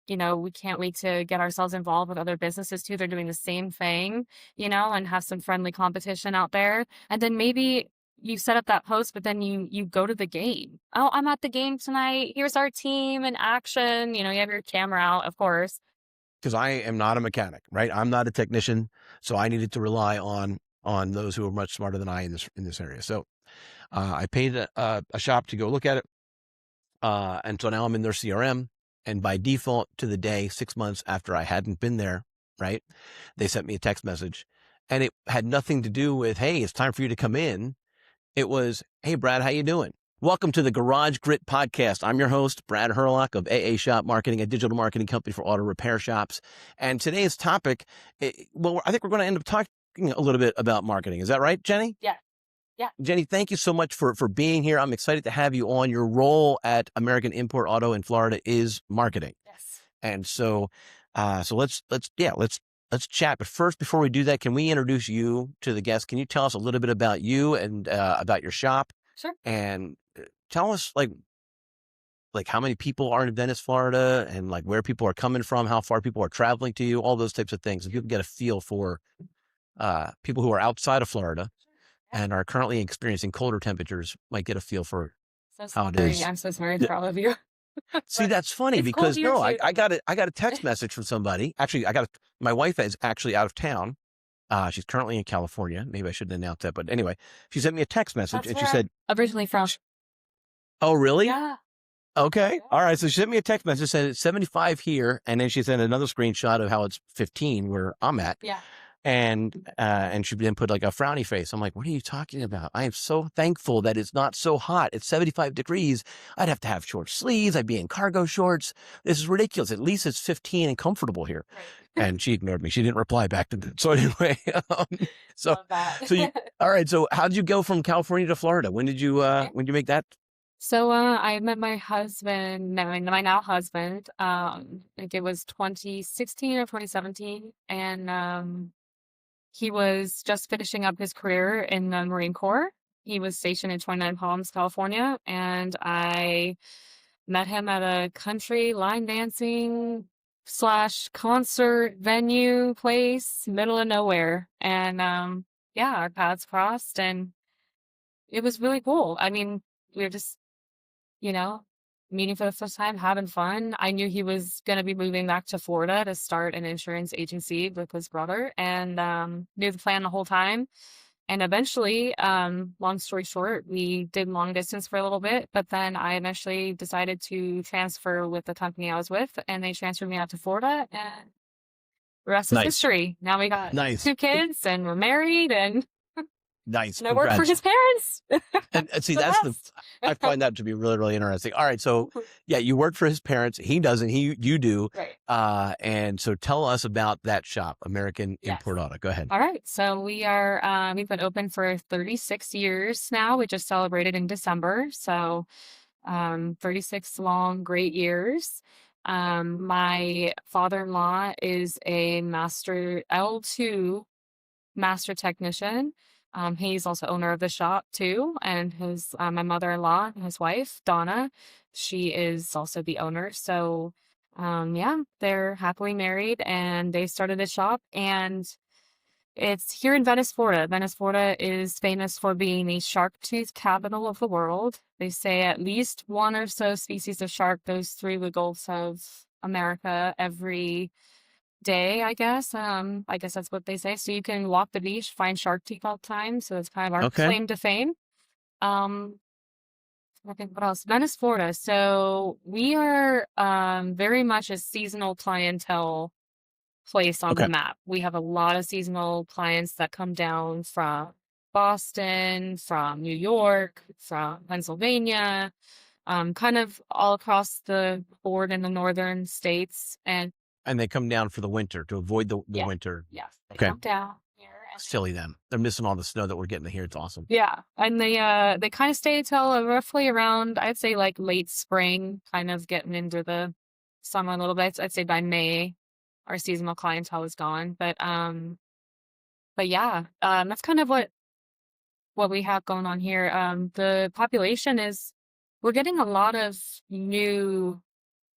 we can't wait to get ourselves involved with other businesses too. They're doing the same thing, and have some friendly competition out there. And then maybe you set up that post, but then you go to the game. Oh, I'm at the game tonight. Here's our team in action. You have your camera out, of course. Because I am not a mechanic, right? I'm not a technician, so I needed to rely on those who are much smarter than I in this area. So I paid a shop to go look at it, and so now I'm in their CRM. And by default, to the day, 6 months after I hadn't been there, right, they sent me a text message, and it had nothing to do with, hey, it's time for you to come in. It was, hey, Brad, how you doing? Welcome to the Garage Grit Podcast. I'm your host, Brad Herlock of AA Shop Marketing, a digital marketing company for auto repair shops. And today's topic, I think we're going to end up talking a little bit about marketing. Is that right, Jenny? Yeah. Yeah. Jenny, thank you so much for being here. I'm excited to have you on. Your role at American Import Auto in Florida is marketing. Yes. And so let's chat. But first, before we do that, can we introduce you to the guests? Can you tell us a little bit about you and about your shop? Sure. And tell us like how many people are in Venice, Florida, and like where people are coming from, how far people are traveling to you, all those types of things. If you can get a feel for people who are outside of Florida and are currently experiencing colder temperatures, might get a feel for how it is. I'm so sorry for all of you. See, that's funny because I got a text too. message from somebody. Actually, my wife is actually out of town. She's currently in California. Maybe I shouldn't announce that, but anyway, she sent me a text message and she said, originally from. "Oh, really? Yeah. Okay. All right." So she sent me a text message, said it's 75 here. And then she sent another screenshot of how it's 15 where I'm at. Yeah. And she then put like a frowny face. I'm like, what are you talking about? I am so thankful that it's not so hot. It's 75 degrees. I'd have to have short sleeves. I'd be in cargo shorts. This is ridiculous. At least it's 15 and comfortable here. Right. And she ignored me. She didn't reply back to that. So anyway, Love that. all right. So how did you go from California to Florida? When did you make that? So I met my husband, my now husband, I think it was 2016 or 2017. And he was just finishing up his career in the Marine Corps. He was stationed in 29 Palms, California. And I met him at a country line dancing / concert venue place, middle of nowhere. And our paths crossed and it was really cool. I mean, we were just, meeting for the first time, having fun. I knew he was going to be moving back to Florida to start an insurance agency with his brother, and knew the plan the whole time. And eventually, long story short, we did long distance for a little bit, but then I eventually decided to transfer with the company I was with, and they transferred me out to Florida, and the rest is history. Now we got 2 kids, and we're married, and nice. And I work for his parents. And see, I find that to be really, really interesting. All right. So yeah, you work for his parents. He doesn't, you do. Right. And so tell us about that shop, American Import Auto. Go ahead. All right. So we've been open for 36 years now. We just celebrated in December. So 36 long, great years. My father-in-law is a master L2 master technician. He's also owner of the shop too, and his my mother-in-law, his wife Donna, she is also the owner. So, they're happily married, and they started a shop, and it's here in Venice, Florida. Venice, Florida is famous for being the shark tooth capital of the world. They say at least one or so species of shark goes through the Gulf of America every day, I guess. I guess that's what they say. So you can walk the beach, find shark teeth all the time. So it's kind of our claim to fame. I think what else? Venice, Florida. So we are very much a seasonal clientele place on the map. We have a lot of seasonal clients that come down from Boston, from New York, from Pennsylvania, kind of all across the board in the northern states. And they come down for the winter to avoid the winter. Yes. They come down here. Silly them. They're missing all the snow that we're getting here. It's awesome. Yeah. And they kind of stay till roughly around, I'd say like late spring, kind of getting into the summer a little bit. I'd say by May, our seasonal clientele is gone. But yeah, that's kind of what we have going on here. The population we're getting a lot of new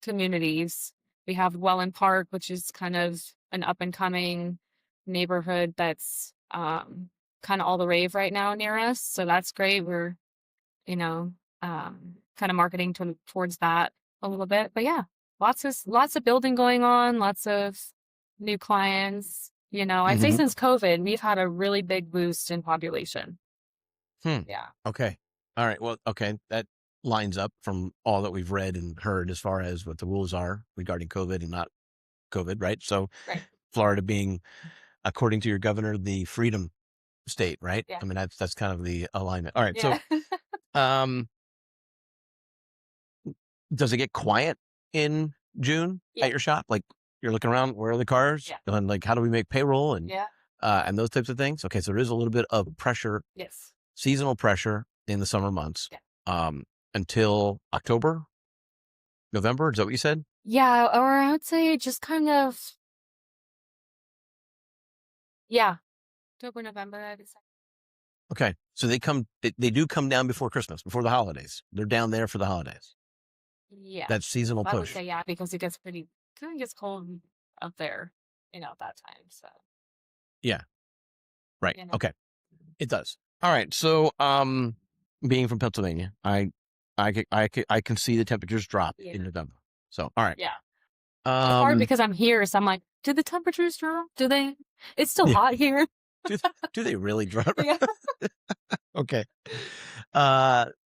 communities We have Welland Park, which is kind of an up and coming neighborhood that's kind of all the rave right now near us. So that's great. We're, you know, kind of marketing towards that a little bit. But yeah, lots of building going on, lots of new clients. I'd say Mm-hmm. since COVID, we've had a really big boost in population. Hmm. Yeah. Okay. All right. Well, okay. That lines up from all that we've read and heard as far as what the rules are regarding COVID and not COVID, right? So Right. Florida being, according to your governor, the freedom state, right? Yeah. I mean, that's kind of the alignment. All right. So, Yeah. um, does it get quiet in June Yeah. at your shop? Like you're looking around, where are the cars? Yeah. And like, how do we make payroll Yeah. and those types of things? Okay. So there is a little bit of pressure, Yes. seasonal pressure in the summer months, Yeah. until October, November. Is that what you said? Yeah. Or I would say just kind of, yeah, October, November, I would say. Okay. So they do come down before Christmas, before the holidays. They're down there for the holidays. Yeah. That's seasonal I would push. say, yeah, because it gets kind of gets cold up there, at that time. So, Yeah. Right. you know, Okay. It does. All right. So, being from Pennsylvania, I can see the temperatures drop yeah. in November. So, all right. Yeah. It's hard Um, because I'm here. So I'm like, do the temperatures drop? Do they? It's still yeah. hot here. Do they really drop? Yeah. Okay.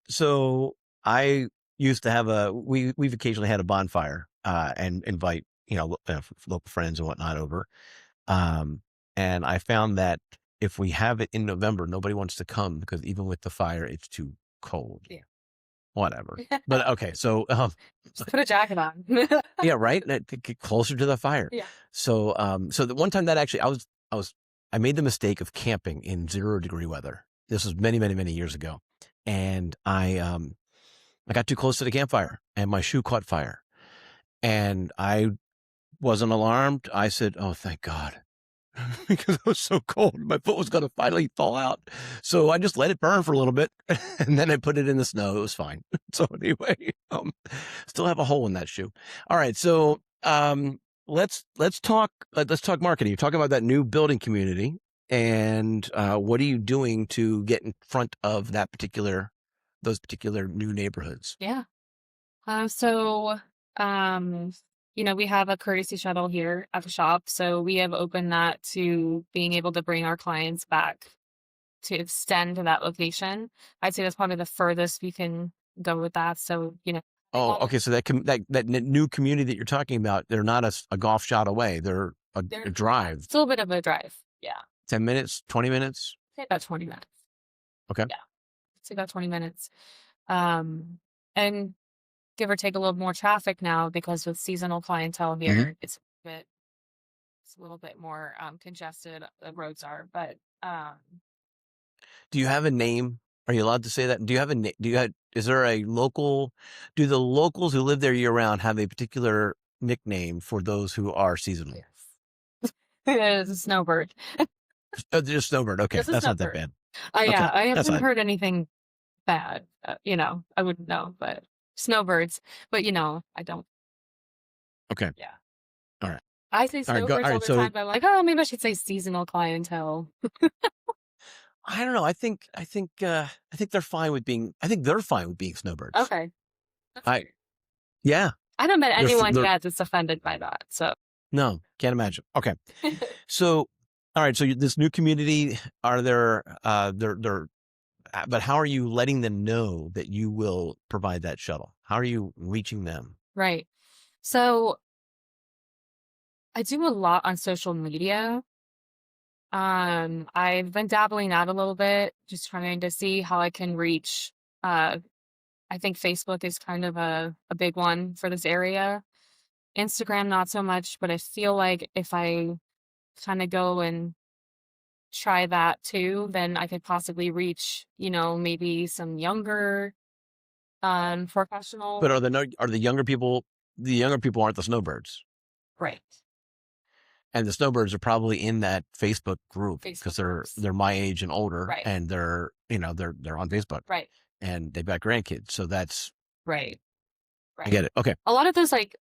So I used to have we've occasionally had a bonfire, and invite, local friends and whatnot over. And I found that if we have it in November, nobody wants to come because even with the fire, it's too cold. Yeah. Whatever. But okay. So, Just put a jacket on. yeah, right. To get closer to the fire. Yeah. So, so the one time that actually I made the mistake of camping in 0-degree weather. This was many, many, many years ago. And I got too close to the campfire and my shoe caught fire and I wasn't alarmed. I said, "Oh, thank God." Because it was so cold. My foot was going to finally thaw out. So I just let it burn for a little bit and then I put it in the snow. It was fine. So anyway, still have a hole in that shoe. All right. So, let's talk marketing. You're talking about that new building community and, what are you doing to get in front of those particular new neighborhoods? Yeah. So, we have a courtesy shuttle here at the shop. So we have opened that to being able to bring our clients back to extend to that location. I'd say that's probably the furthest we can go with that. So, Oh, okay. So that new community that you're talking about, they're not a golf shot away. They're a drive. It's a little bit of a drive. Yeah. 10 minutes, 20 minutes. Say about 20 minutes. Okay. Yeah. It's about 20 minutes. And give or take a little more traffic now because with seasonal clientele Mm-hmm. here, it's a little bit more congested. The roads are, but Do you have a name? Are you allowed to say that? Do you have a name? Is there a local, do the locals who live there year round have a particular nickname for those who are seasonal? yes, it is a snowbird. Oh, they're just snowbird. Okay. Just a That's not that snowbird. bad. Yeah, Okay. I That's haven't fine. heard anything bad. I wouldn't know, but snowbirds. But I don't. Okay. Yeah. All right. I say All right. Go. snowbirds All all right. the So time, but I'm like, oh, maybe I should say seasonal clientele. I don't know. I think they're fine with being, snowbirds. Okay. That's weird. Yeah. I haven't met anyone they're yet that's offended by that. So No, can't imagine. Okay. So, all right. So this new community, are there, but how are you letting them know that you will provide that shuttle? How are you reaching them? right. So I do a lot on social media. I've been dabbling out a little bit, just trying to see how I can reach. I think Facebook is kind of a big one for this area. Instagram, not so much, but I feel like if I kind of go and try that too, then I could possibly reach, maybe some younger professional. But are the younger people, aren't the snowbirds, Right. and the snowbirds are probably in that Facebook group because Facebook groups. they're my age and older, Right. and they're on Facebook, Right. and they've got grandkids. So that's Right. I Right. get it. Okay. A lot of those like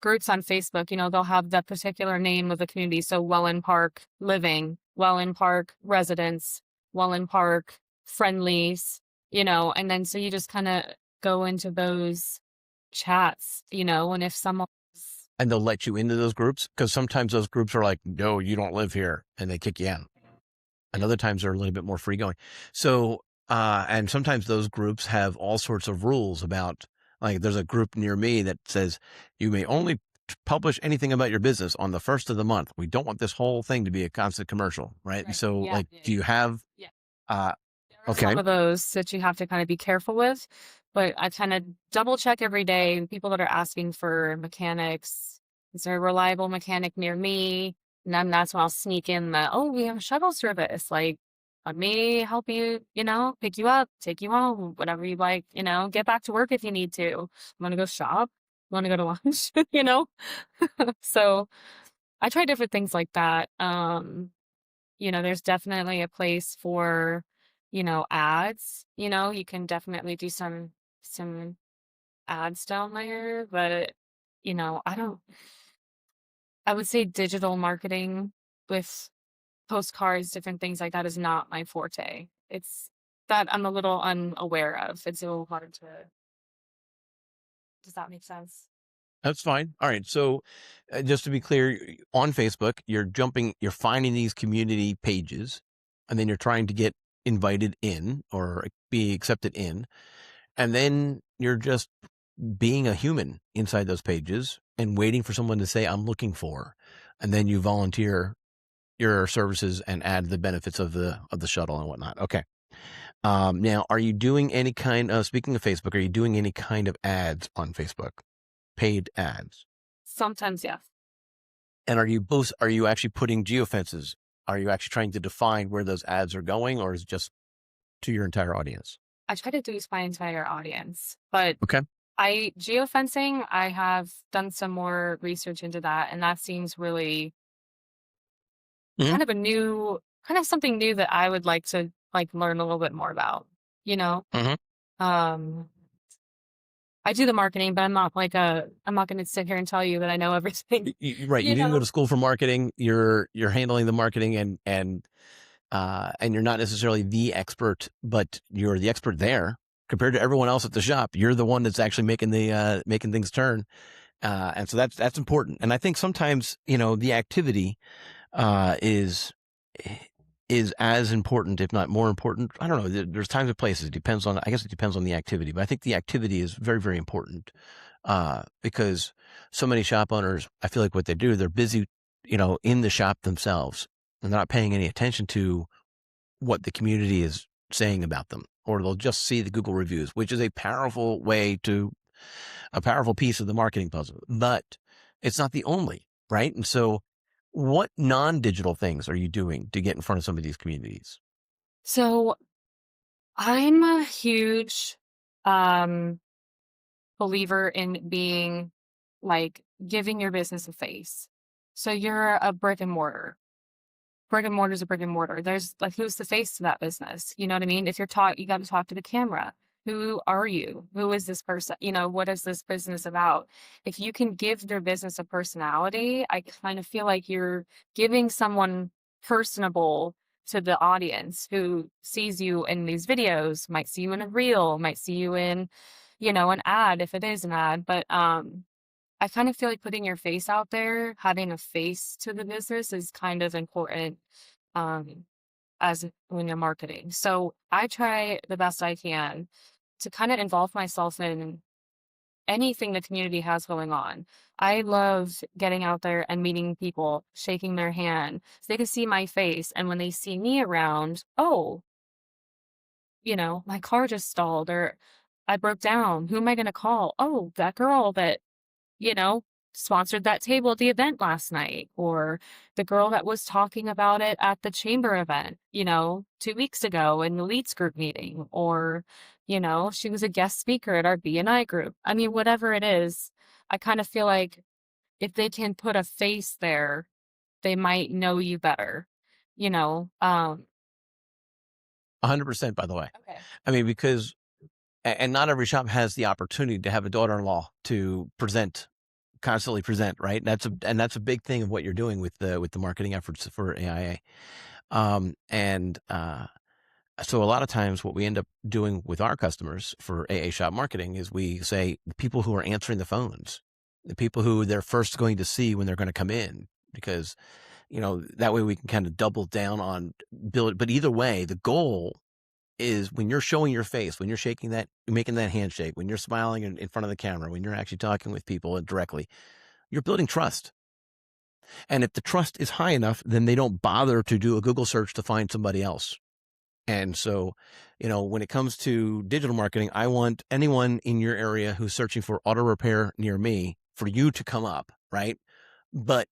groups on Facebook, they'll have that particular name of the community. So Welland Park Living, Welland Park Residents, Welland Park Friendlies, and then so you just kind of go into those chats, and if someone And they'll let you into those groups because sometimes those groups are like, no, you don't live here, and they kick you in. And other times they're a little bit more free going. So, and sometimes those groups have all sorts of rules about, like, there's a group near me that says you may only publish anything about your business on the first of the month. We don't want this whole thing to be a constant commercial, right? And right. so, Yeah. like, do you have, Yeah. uh, There are okay, some of those that you have to kind of be careful with, but I kind of double check every day. People that are asking for mechanics, is there a reliable mechanic near me? And then that's when I'll sneak in the, oh, we have a shuttle service. Like, let me help you, pick you up, take you home, whatever you like, get back to work if you need to. Want to go shop? Want to go to lunch? So I try different things like that. There's definitely a place for, ads. You can definitely do some ads down there, but I would say digital marketing with postcards, different things like that is not my forte. It's that I'm a little unaware of. It's a little hard to does that make sense? that's fine. All right. So, just to be clear, on Facebook, you're finding these community pages, and then you're trying to get invited in or be accepted in. And then you're just being a human inside those pages and waiting for someone to say, I'm looking for. And then you volunteer your services and add the benefits of the shuttle and whatnot. Okay. Now, are you doing any kind of, speaking of Facebook, are you doing any kind of ads on Facebook? Paid ads? Sometimes, yes. And are you actually putting geofences? Are you actually trying to define where those ads are going, or is it just to your entire audience? I try to do my entire audience, but Okay. geofencing, I have done some more research into that, and that seems really Hmm. kind of something new that I would like to like learn a little bit more about, you know? Hmm. Um, I do the marketing, but I'm not going to sit here and tell you that I know everything, Right. You you didn't go know? to school for marketing. You're handling the marketing and you're not necessarily the expert, but you're the expert there compared to everyone else at the shop. You're the one that's actually making making things turn. And so that's important. And I think sometimes, the activity, is as important, if not more important. I don't know. There's times and places. I guess it depends on the activity, but I think the activity is very, very important. Because so many shop owners, I feel like what they do, they're busy, in the shop themselves, and they're not paying any attention to what the community is saying about them, or they'll just see the Google reviews, which is a powerful piece of the marketing puzzle, but it's not the only, right? And so what non-digital things are you doing to get in front of some of these communities? So I'm a huge um believer in being like giving your business a face. So you're a brick and mortar is a brick and mortar. There's like, who's the face to that business? You know what I mean? If you're you got to talk to the camera. Who are you? Who is this person? What is this business about? If you can give their business a personality, I kind of feel like you're giving someone personable to the audience who sees you in these videos, might see you in a reel, might see you in, an ad if it is an ad. But I kind of feel like putting your face out there, having a face to the business is kind of important um, as when you're marketing. So I try the best I can to kind of involve myself in anything the community has going on. I love getting out there and meeting people, shaking their hand so they can see my face. And when they see me around, oh, my car just stalled or I broke down. Who am I going to call? Oh, that girl that you know, sponsored that table at the event last night, or the girl that was talking about it at the chamber event, 2 weeks ago in the leads group meeting, or, she was a guest speaker at our BNI group. I mean, whatever it is, I kind of feel like if they can put a face there, they might know you better, you know? 100%, by the way. Okay. I mean, because and not every shop has the opportunity to have a daughter-in-law to constantly present, right? That's a big thing of what you're doing with the marketing efforts for AIA. So a lot of times what we end up doing with our customers for AA shop marketing is we say the people who are answering the phones, the people who they're first going to see when they're going to come in, because, that way we can kind of double down on build. But either way, the goal is when you're showing your face, when you're making that handshake, when you're smiling in front of the camera, when you're actually talking with people directly, you're building trust. And if the trust is high enough, then they don't bother to do a Google search to find somebody else. And so, when it comes to digital marketing, I want anyone in your area who's searching for auto repair near me for you to come up, right? But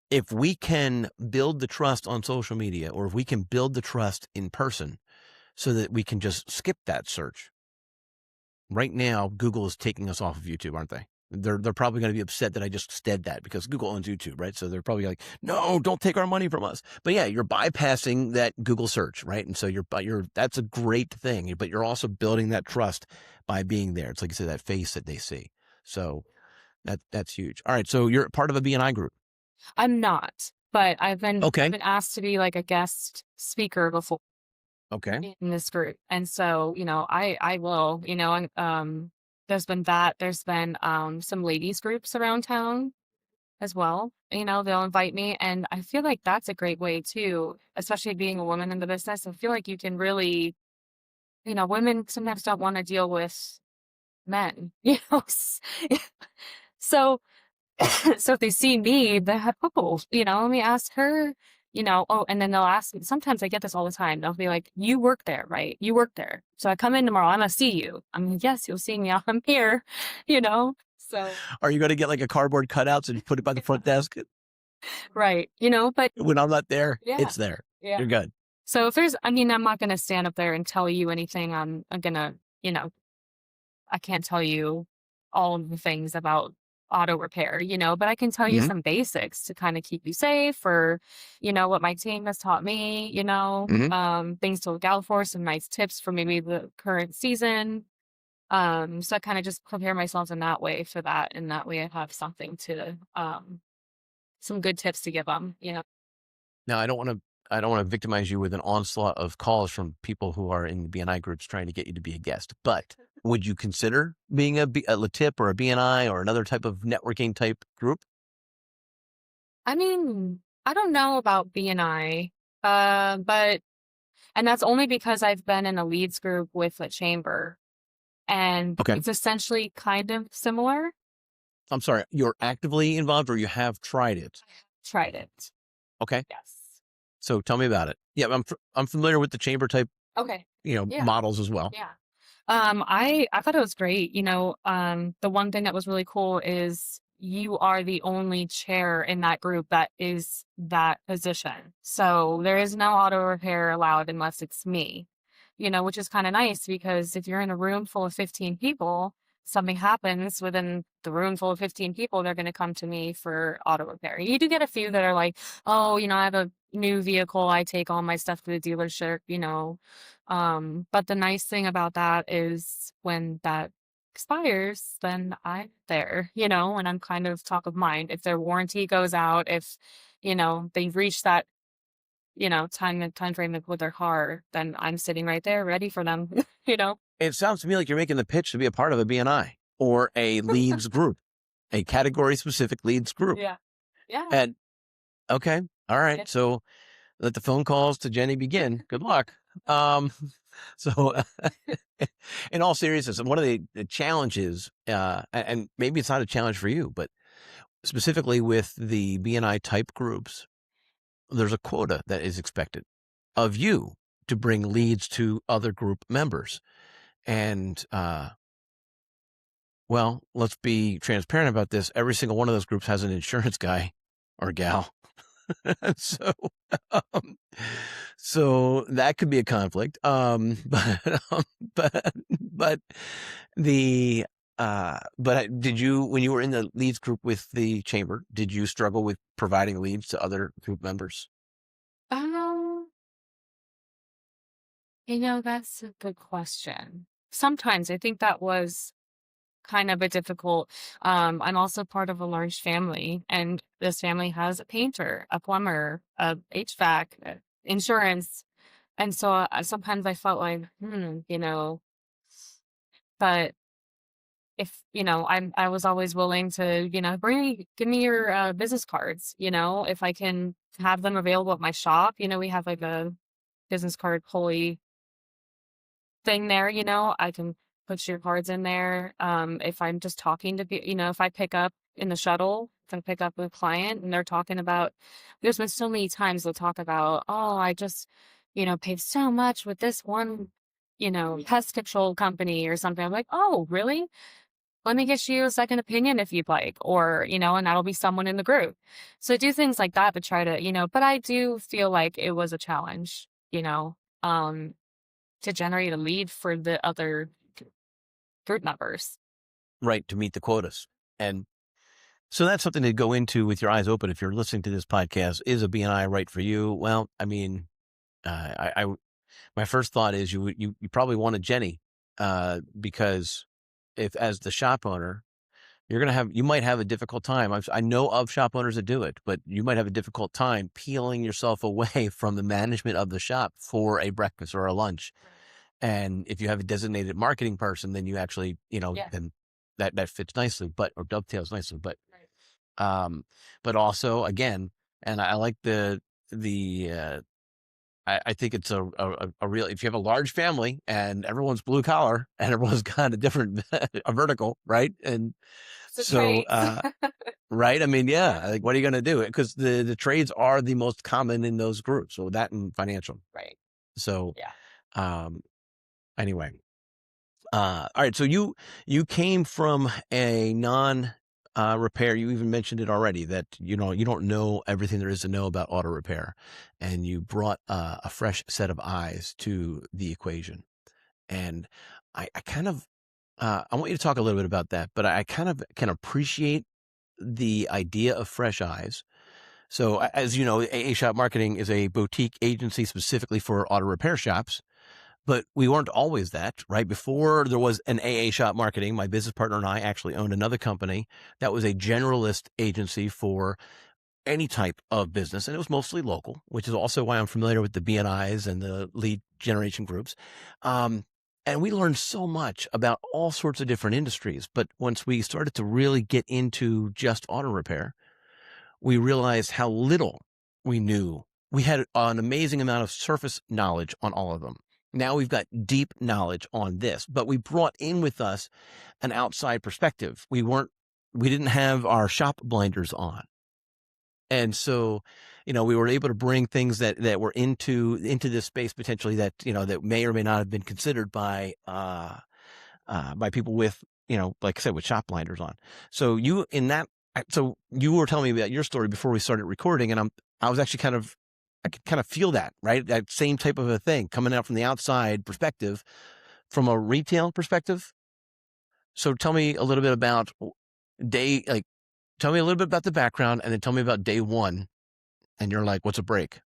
if we can build the trust on social media, or if we can build the trust in person so that we can just skip that search. Right now, Google is taking us off of YouTube, aren't they? They're probably going to be upset that I just said that, because Google owns YouTube, right? So they're probably like, no, don't take our money from us. But yeah, you're bypassing that Google search, right? And so that's a great thing, but you're also building that trust by being there. It's like you said, that face that they see. So that's huge. All right. So you're part of a BNI group. I'm not, but I've Okay. been asked to be like a guest speaker before Okay. in this group. And so, I will, and, there's been that. There's been some ladies groups around town as well. They'll invite me, and I feel like that's a great way too, especially being a woman in the business. I feel like you can really, women sometimes don't want to deal with men, so so if they see me, they have, oh, let me ask her, oh, and then they'll ask me. Sometimes I get this all the time. They'll be like, you work there, right? You work there. So I come in tomorrow, I'm gonna see you. I'm like, yes, you'll see me. I'm here, so Are you going to get like a cardboard cutouts and put it by the front desk? right, but When I'm not there, yeah, it's there. yeah. You're good. So if there's, I'm not gonna stand up there and tell you anything. I'm gonna, I can't tell you all of the things about auto repair, but I can tell you Mm-hmm. some basics to kind of keep you safe, or, what my team has taught me, Mm-hmm. things to look out for, some nice tips for maybe the current season. So I kind of just prepare myself in that way for that. And that way I have something to, some good tips to give them, Now, I don't want to victimize you with an onslaught of calls from people who are in the BNI groups trying to get you to be a guest. But would you consider being a LaTip or a BNI or another type of networking type group? I mean, I don't know about BNI, but, and that's only because I've been in a leads group with a chamber. And Okay. it's essentially kind of similar. I'm sorry. You're actively involved, or you have tried it? Tried it. Okay. Yes. So tell me about it. Yeah, I'm familiar with the chamber type, Okay. Yeah. models as well. Yeah. I thought it was great. The one thing that was really cool is you are the only chair in that group that is that position. So there is no auto repair allowed unless it's me, which is kind of nice, because if you're in a room full of 15 people, something happens within the room full of 15 people, they're going to come to me for auto repair. You do get a few that are like, oh, I have a new vehicle. I take all my stuff to the dealership, but the nice thing about that is when that expires, then I'm there, and I'm kind of top of mind. If their warranty goes out, if, they've reached that, time frame with their car, then I'm sitting right there ready for them, you know? It sounds to me like you're making the pitch to be a part of a BNI or a leads group, a category specific leads group. Yeah. Yeah. And okay. All right. Yeah. So let the phone calls to Jenny begin. Good luck. So in all seriousness, one of the challenges, and maybe it's not a challenge for you, but specifically with the BNI type groups, there's a quota that is expected of you to bring leads to other group members. And, well, let's be transparent about this. Every single one of those groups has an insurance guy or gal. so, um, so that could be a conflict. But the, did you, when you were in the leads group with the chamber, did you struggle with providing leads to other group members? Um, that's a good question. sometimes I think that was kind of a difficult. I'm also part of a large family, and this family has a painter, a plumber, a HVAC, insurance, and so sometimes I felt like, but if I was always willing to, give me your business cards, if I can have them available at my shop. We have like a business card pulley thing there, I can put your cards in there. If I'm just talking to people, if I pick up in the shuttle, if I pick up a client and they're talking about, there's been so many times they'll talk about, oh, I just, paid so much with this one, pest control company or something. I'm like, oh, really? Let me get you a second opinion if you'd like, or, and that'll be someone in the group. So do things like that to try to, but I do feel like it was a challenge, um, to generate a lead for the other group members. Right, to meet the quotas. And so that's something to go into with your eyes open. If you're listening to this podcast, is a BNI right for you? Well, I mean, my first thought is you probably want a Jenny, because if as the shop owner, you might have a difficult time. I know of shop owners that do it, but you might have a difficult time peeling yourself away from the management of the shop for a breakfast or a lunch. And if you have a designated marketing person, then you actually, Yeah. then that fits nicely, or dovetails nicely. Right. But also again, and I like the I think it's a real, if you have a large family and everyone's blue collar and everyone's got a different a vertical, right? And It's a so, trades. right. I mean, Yeah. yeah, like what are you going to do? Because the trades are the most common in those groups. So that and financial. Right. So, Yeah. um, anyway, all right. So you came from a non repair. You even mentioned it already that you don't know everything there is to know about auto repair, and you brought a fresh set of eyes to the equation. And I kind of I want you to talk a little bit about that, but I kind of can appreciate the idea of fresh eyes. So as you know, AA Shop Marketing is a boutique agency specifically for auto repair shops. But we weren't always that, right? Before there was an AA Shop Marketing, my business partner and I actually owned another company that was a generalist agency for any type of business. And it was mostly local, which is also why I'm familiar with the BNIs and the lead generation groups. And we learned so much about all sorts of different industries. But once we started to really get into just auto repair, we realized how little we knew. We had an amazing amount of surface knowledge on all of them. Now we've got deep knowledge on this, but we brought in with us an outside perspective. We didn't have our shop blinders on. And so, we were able to bring things that were into this space potentially that, that may or may not have been considered by people with, like I said, with shop blinders on. So so you were telling me about your story before we started recording, and I was actually I could kind of feel that, right? That same type of a thing coming out from the outside perspective, from a retail perspective. So tell me a little bit about like, tell me a little bit about the background, and then tell me about day one. And you're like, what's a break?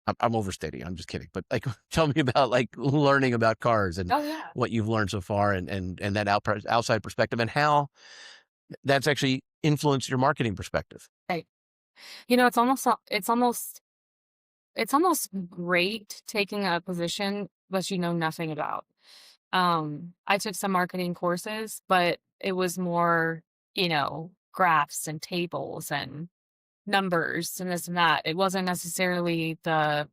I'm overstating. I'm just kidding. But like, tell me about like learning about cars and Oh yeah. what you've learned so far, and that outside perspective, and how that's actually influenced your marketing perspective. Right. It's almost great taking a position that you know nothing about. I took some marketing courses, but it was more, graphs and tables and numbers and this and that. It wasn't necessarily the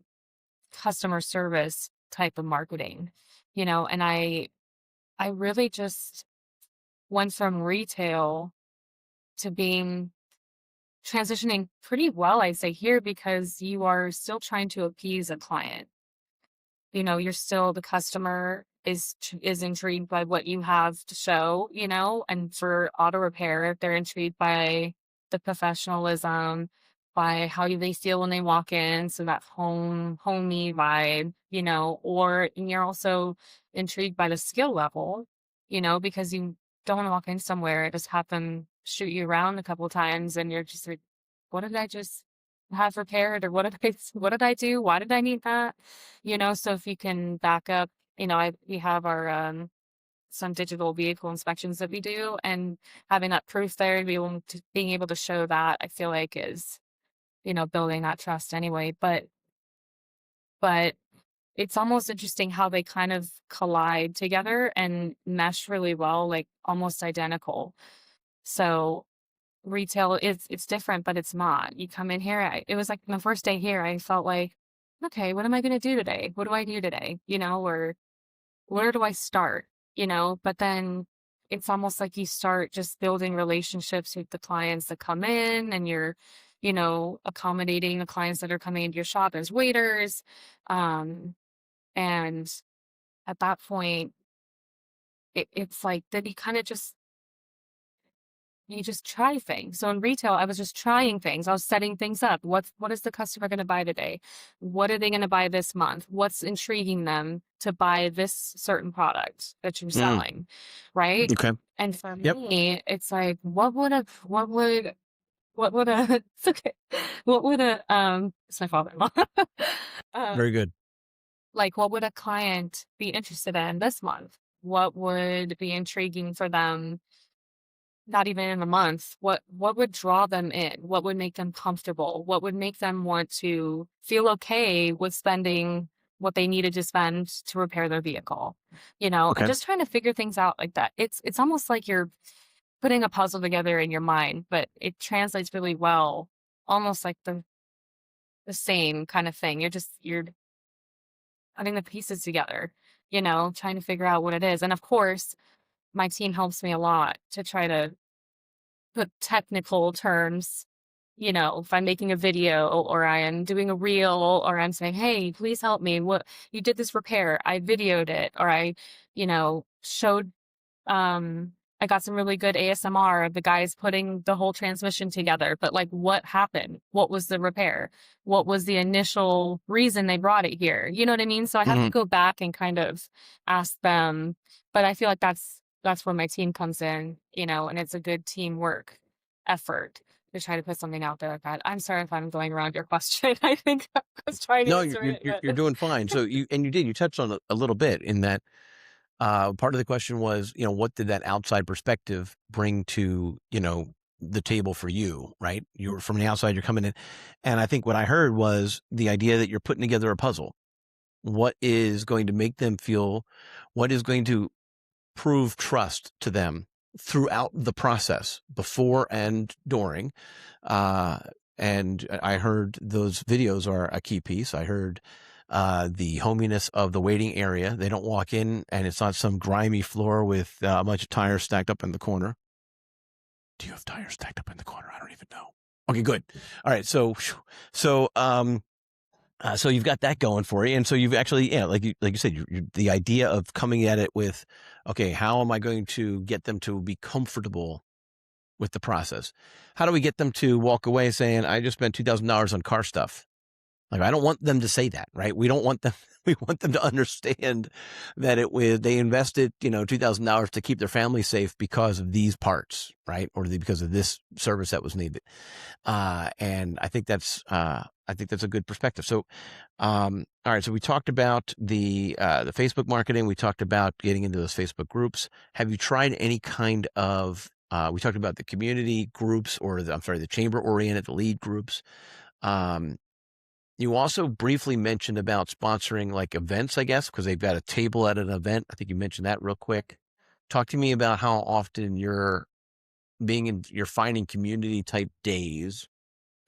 customer service type of marketing, and I really just went from retail to being transitioning pretty well, I'd say here, because you are still trying to appease a client. You're still, the customer is intrigued by what you have to show, and for auto repair, they're intrigued by the professionalism, by how they feel when they walk in, so that homey vibe, and you're also intrigued by the skill level, because you don't want to walk in somewhere and just have them shoot you around a couple times and you're just like, what did I just have repaired, or what did I do? Why did I need that? So if you can back up, we have our some digital vehicle inspections that we do, and having that proof there and being able to show that, I feel like is, building that trust anyway. But it's almost interesting how they kind of collide together and mesh really well, like almost identical. So retail is it's different, but it's not. You come in here, it was like my first day here, I felt like, okay, what am I going to do today? What do I do today? Or where do I start? But then it's almost like you start just building relationships with the clients that come in, and you're, accommodating the clients that are coming into your shop as waiters. And at that point, it's like then you just try things. So in retail, I was just trying things. I was setting things up. What is the customer going to buy today? What are they going to buy this month? What's intriguing them to buy this certain product that you're Mm, selling, right? okay. And for Yep. me, it's like, what would a, it's okay. What would it's my father-in-law. Very um, good. like, what would a client be interested in this month? What would be intriguing for them? Not even in a month. What would draw them in? What would make them comfortable? What would make them want to feel okay with spending what they needed to spend to repair their vehicle? And Okay. just trying to figure things out like that. It's almost like you're putting a puzzle together in your mind, but it translates really well, almost like the same kind of thing. You're putting the pieces together, trying to figure out what it is. And of course, my team helps me a lot to try to put technical terms, if I'm making a video or I am doing a reel or I'm saying, hey, please help me. What you did this repair, I videoed it, or I, showed I got some really good ASMR of the guys putting the whole transmission together. But like what happened? What was the repair? What was the initial reason they brought it here? You know what I mean? So I have to Mhm. go back and kind of ask them. But I feel like that's where my team comes in, and it's a good teamwork effort to try to put something out there like that. I'm sorry if I'm going around your question. I think I was trying to No, answer it, you're but doing fine. So you touched on a little bit in that part of the question was, what did that outside perspective bring to, the table for you, right? You were from the outside, you're coming in. And I think what I heard was the idea that you're putting together a puzzle. What is going to make them feel, what is going to prove trust to them throughout the process, before and during. Uh, and I heard those videos are a key piece. I heard the hominess of the waiting area. They don't walk in and it's not some grimy floor with a bunch of tires stacked up in the corner. Do you have tires stacked up in the corner? I don't even know. Okay, good. All right. So you've got that going for you, and so you've actually, yeah, like you said, the idea of coming at it with, okay, how am I going to get them to be comfortable with the process? How do we get them to walk away saying, I just spent $2,000 on car stuff? Like, I don't want them to say that, right? We don't want them. We want them to understand that they invested, $2,000 to keep their family safe because of these parts, right, or because of this service that was needed. And I think that's a good perspective. So, all right. So we talked about the Facebook marketing. We talked about getting into those Facebook groups. Have you tried any kind of? We talked about the community groups, or the chamber oriented, the lead groups. Um, you also briefly mentioned about sponsoring like events, I guess, because they've got a table at an event. I think you mentioned that real quick. Talk to me about how often you're finding community type days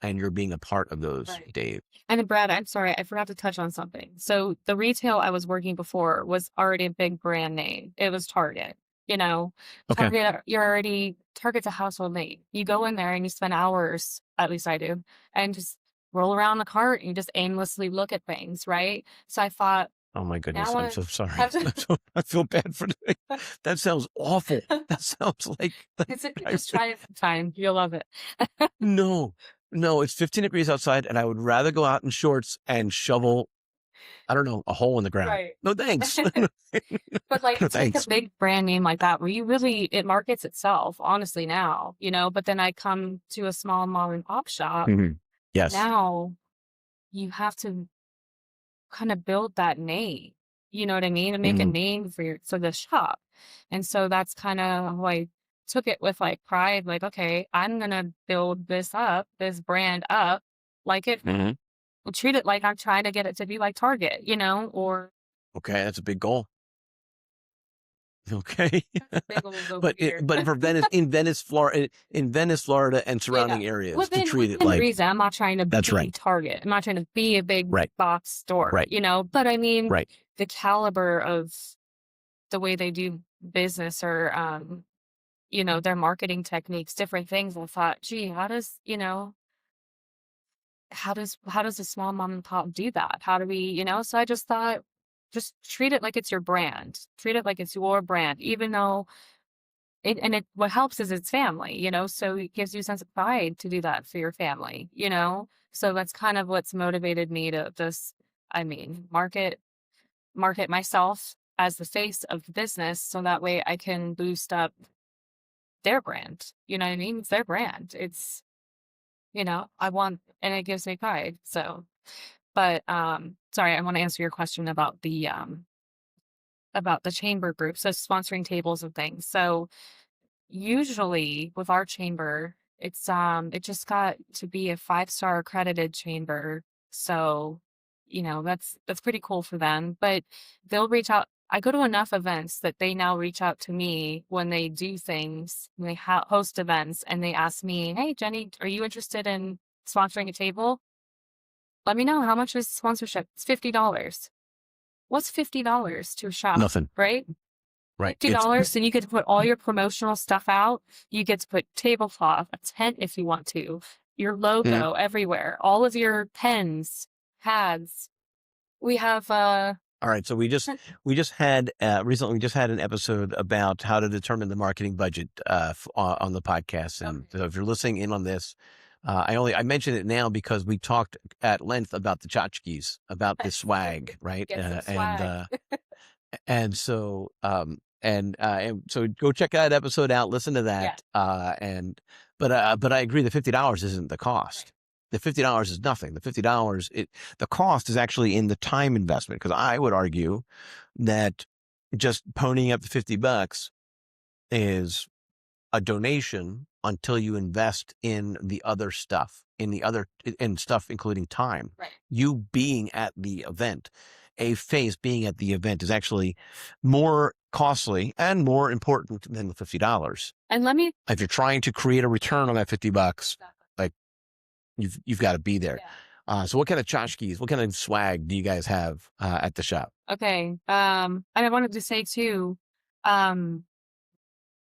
and you're being a part of those right. days. And then Brad, I'm sorry, I forgot to touch on something. So the retail I was working before was already a big brand name. It was Target. You know, Okay. Target's a household name. You go in there and you spend hours, at least I do, and just roll around the cart and you just aimlessly look at things, right? So I thought, Oh my goodness. now I'm I so sorry. have to I feel bad for that sounds awful. That sounds like it's okay, I, just try it sometime. You'll love it. no, no, it's 15 degrees outside and I would rather go out in shorts and shovel, I don't know, a hole in the ground. Right. No, thanks. But like No, take a thanks. big brand name like that where it markets itself, honestly now, but then I come to a small mom and pop shop. Mhm. Yes. Now you have to kind of build that name, you know what I mean? And make a name for the shop. And so that's kind of how I took it with like pride, like, okay, I'm gonna build this brand up, like it, Mhm. treat it like I'm trying to get it to be like Target, or Okay, that's a big goal. Okay. big goals over But here. but for Venice, in Venice, Florida and Yeah. surrounding areas, to Within treat it within like reason. I'm not trying to that's be right. Target. I'm not trying to be a big Right. box store, Right. but I mean, Right. the caliber of the way they do business, or their marketing techniques, different things. I thought, gee, how does a small mom and pop do that? How do we? So I just thought, just treat it like it's your brand. Treat it like it's your brand, even though what helps is it's family. So it gives you a sense of pride to do that for your family. So that's kind of what's motivated me to just, I mean, market myself as the face of the business, so that way I can boost up their brand. You know what I mean? It's their brand. I want, and it gives me pride. So, but sorry, I want to answer your question about the chamber group. So sponsoring tables and things. So usually with our chamber, it just got to be a 5-star accredited chamber. So, that's pretty cool for them. But they'll reach out. I go to enough events that they now reach out to me when they do things, when they host events, and they ask me, "Hey, Jenny, are you interested in sponsoring a table? Let me know, how much is sponsorship? It's $50. What's $50 to a shop, Nothing. right? Right. It's $50, and you get to put all your promotional stuff out. You get to put tablecloth, a tent if you want to, your Mhm. logo everywhere, all of your pens, pads. We have All right. So we just had recently we just had an episode about how to determine the marketing budget on the podcast. And so if you're listening in on this, I mention it now because we talked at length about the tchotchkes, about the swag, right? get some And swag. and so go check that episode out, listen to Yeah. that. But I agree, the $50 isn't the cost. The $50 is nothing. The cost is actually in the time investment, because I would argue that just ponying up the $50 is a donation until you invest in the other stuff, in stuff including time. Right. You being at the event, a face being at the event, is actually more costly and more important than the $50. And let me If you're trying to create a return on that $50, like you've got to be there. Yeah. So what kind of tchotchkes, what kind of swag do you guys have at the shop? Okay. And I wanted to say too, um,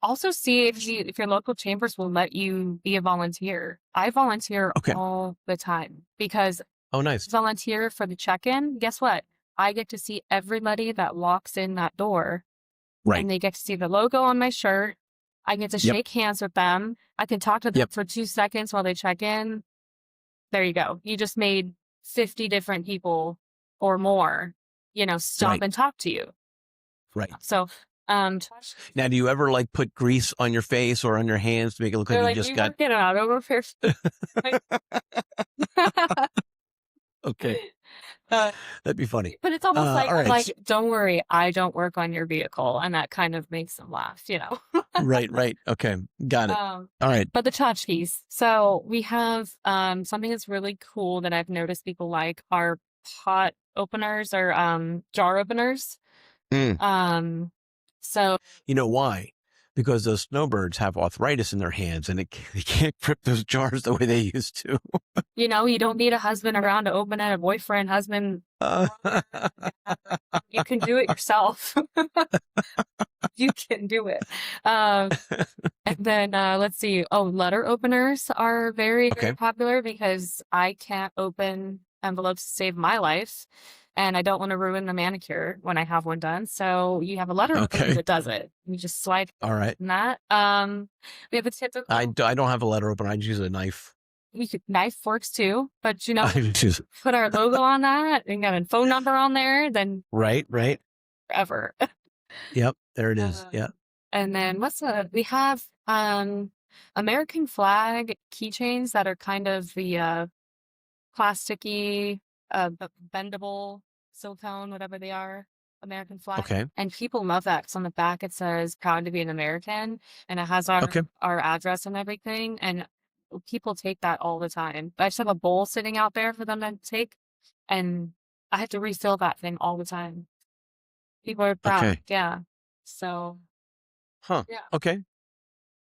also see if your local chambers will let you be a volunteer. I volunteer Okay. all the time because Oh, nice. volunteer for the check-in. Guess what? I get to see everybody that walks in that door, Right. and they get to see the logo on my shirt. I get to Yep. shake hands with them. I can talk to them Yep. for 2 seconds while they check in. There you go. You just made 50 different people or more, stop Right. and talk to you. Right. So, Now, do you ever like put grease on your face or on your hands to make it look like they're you like, just "We got? work it out over here." Okay, Uh, that'd be funny. but it's almost like, All I'm right. like, "Don't worry, I don't work on your vehicle," and that kind of makes them laugh. Right. Okay, got it. Um, All right. but the tchotchkes. So we have something that's really cool that I've noticed people like are pot openers, or jar openers. Mm. So You know why? Because those snowbirds have arthritis in their hands, and they can't grip those jars the way they used to. you don't need a husband around to open it, a boyfriend, husband. You can do it yourself. You can do it. And then let's see. Oh, letter openers are very, Okay. very popular because I can't open envelopes to save my life. And I don't want to ruin the manicure when I have one done. So you have a letter opener Okay. that does it. You just slide All right. in that. We have a typical I don't have a letter opener. I just use a knife. knife works too, but I just put our logo on that and got a phone number on there, then right. forever. Yep. There it is. Yeah. And then we have American flag keychains that are kind of the plasticky, bendable silicone, whatever they are. American flag. Okay. And people love that because on the back it says proud to be an American and it has Okay. our address and everything. And people take that all the time. I just have a bowl sitting out there for them to take, and I have to refill that thing all the time. People are proud. Okay. Yeah. So Huh. yeah, Okay.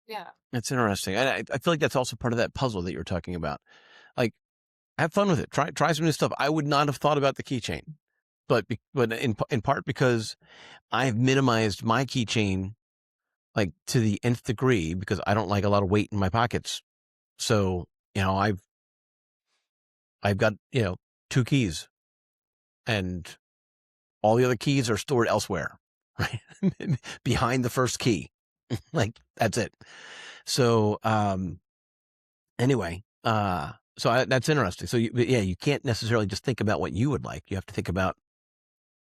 yeah. That's interesting. And I feel like that's also part of that puzzle that you were talking about. Like, have fun with it. Try some new stuff. I would not have thought about the keychain, but in part because I've minimized my keychain like to the nth degree because I don't like a lot of weight in my pockets. So, I've got, 2 keys and all the other keys are stored elsewhere, right? Behind the first key. Like that's it. So, anyway, that's interesting. So you can't necessarily just think about what you would like. You have to think about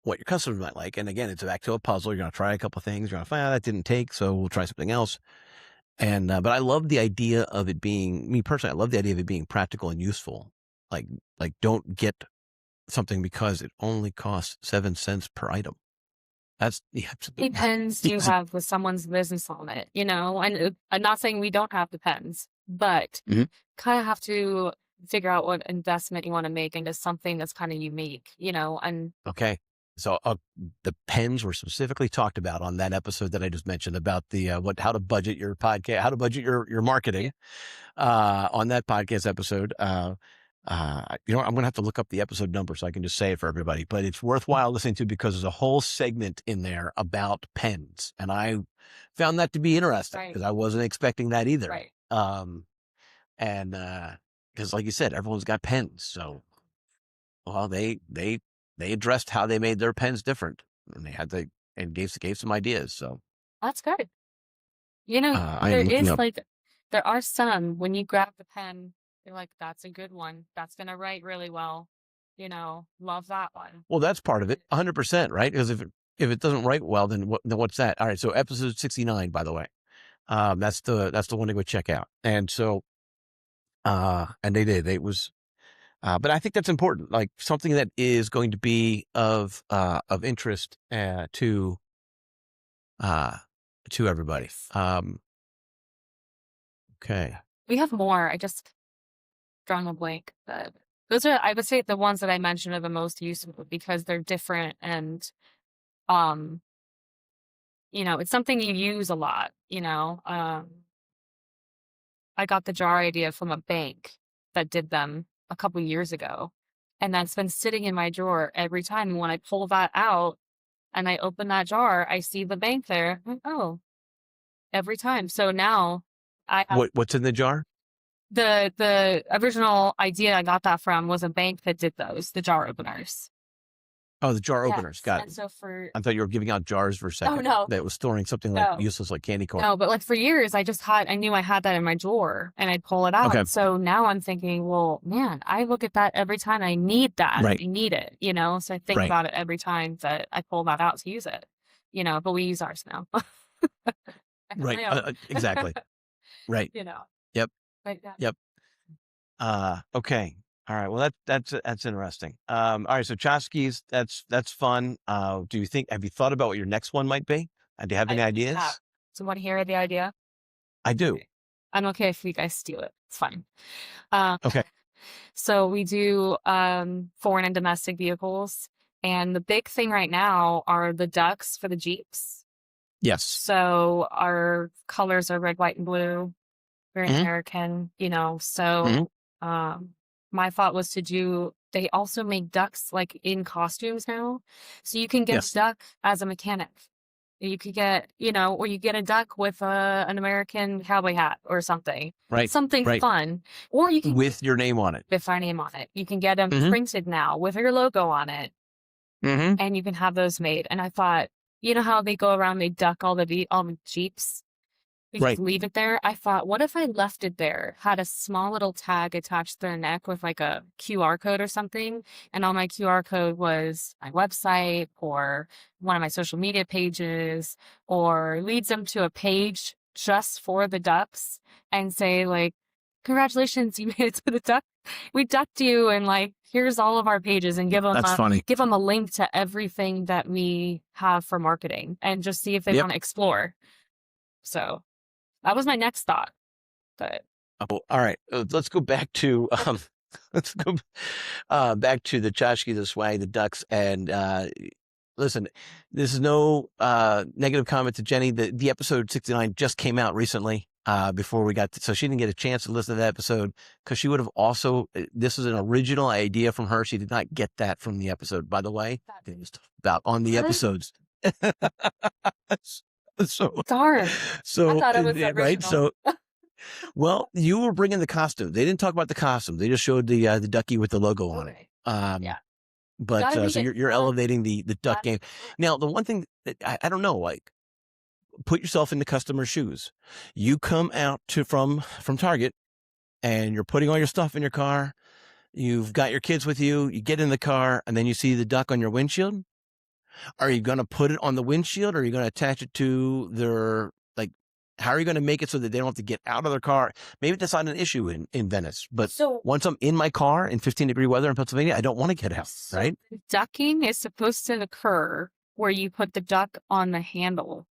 what your customers might like. And again, it's back to a puzzle. You're going to try a couple of things. You're going to find out that didn't take, so we'll try something else. And, but I love the idea of it being, me personally, I love the idea of it being practical and useful. Like don't get something because it only costs 7 cents per item. That's the absolute. Pens you have with someone's business on it, and I'm not saying we don't have the pens, but Mhm. kind of have to figure out what investment you want to make into something that's kind of unique, and Okay. So the pens were specifically talked about on that episode that I just mentioned about the how to budget your podcast, how to budget your marketing. On that podcast episode, I'm going to have to look up the episode number so I can just say it for everybody. But it's worthwhile listening to because there's a whole segment in there about pens, and I found that to be interesting right, because I wasn't expecting that either. right. And because, like you said, everyone's got pens, so well, they addressed how they made their pens different, and and gave some ideas. So That's good. I There am looking is up. like, there are some when you grab the pen, you're like, that's a good one. That's gonna write really well. Love that one. Well, that's part of it, 100%, right? Because if it doesn't write well, then what's that? All right, so episode 69, by the way, that's the one to go check out. And so, and they did. It was, but I think that's important, like something that is going to be of interest uh to everybody. Okay. We have more. I just drawn a blank, but those are, I would say, the ones that I mentioned are the most useful because they're different and, um, it's something you use a lot. I got the jar idea from a bank that did them a couple years ago, and that's been sitting in my drawer every time. And when I pull that out and I open that jar, I see the bank there. I'm like, oh, every time. So now I have What's in the jar? the original idea I got that from was a bank that did those, the jar openers. Oh, the jar openers. Yes. Got And it. so for I thought you were giving out jars for a oh second. no, That was storing something like no. useless, like candy corn. No, but like for years, I knew I had that in my drawer and I'd pull it out. Okay. So now I'm thinking, well, man, I look at that every time I need that. Right. I need it, So I think Right. about it every time that I pull that out to use it, but we use ours now. Right. Exactly. Right. Yep. But yeah. Yep. Okay. All right. Well, that's interesting. All right. So Chasky's, that's fun. Have you thought about what your next one might be? Do you have any ideas? Yeah. So want to hear the idea? I do. Okay. I'm okay if you guys steal it. It's fine. Okay. So we do foreign and domestic vehicles. And the big thing right now are the ducks for the Jeeps. Yes. So our colors are red, white, and blue. Very American, So my thought was they also make ducks like in costumes now. So you can get a duck as a mechanic. You could get, or you get a duck with an American cowboy hat or something. Right. Something fun. Or you can with your name on it. with our name on it. You can get them printed now with your logo on it. And you can have those made. And I thought, how they go around, they duck all the Jeeps. We just leave it there. I thought, what if I left it there, had a small little tag attached to their neck with like a QR code or something, and on my QR code was my website or one of my social media pages, or leads them to a page just for the ducks and say like, congratulations, you made it to the duck. We ducked you, and like, here's all of our pages, and That's funny. give them a link to everything that we have for marketing, and just see if they Yep. want to explore. So that was my next thought. But Oh, all right, let's go back to let's go back to the tchotchke, the swag, the ducks, and listen. This is no negative comment to Jenny. The episode 69 just came out recently. Before we got so she didn't get a chance to listen to that episode because she would have also. This is an original idea from her. She did not get that from the episode, by the way. It was about on the episodes. So darn, so I thought it was right. original. So well, you were bringing the costume. They didn't talk about the costume. They just showed the ducky with the logo on it. Yeah. But so you're elevating the duck game. Now, the one thing that I don't know, like, put yourself in the customer's shoes. You come out from Target and you're putting all your stuff in your car. You've got your kids with you. You get in the car and then you see the duck on your windshield. Are you going to put it on the windshield or are you going to attach it to their, like, how are you going to make it so that they don't have to get out of their car? Maybe that's not an issue in Venice, but once I'm in my car in 15-degree weather in Pennsylvania, I don't want to get out, right? Ducking is supposed to occur where you put the duck on the handle.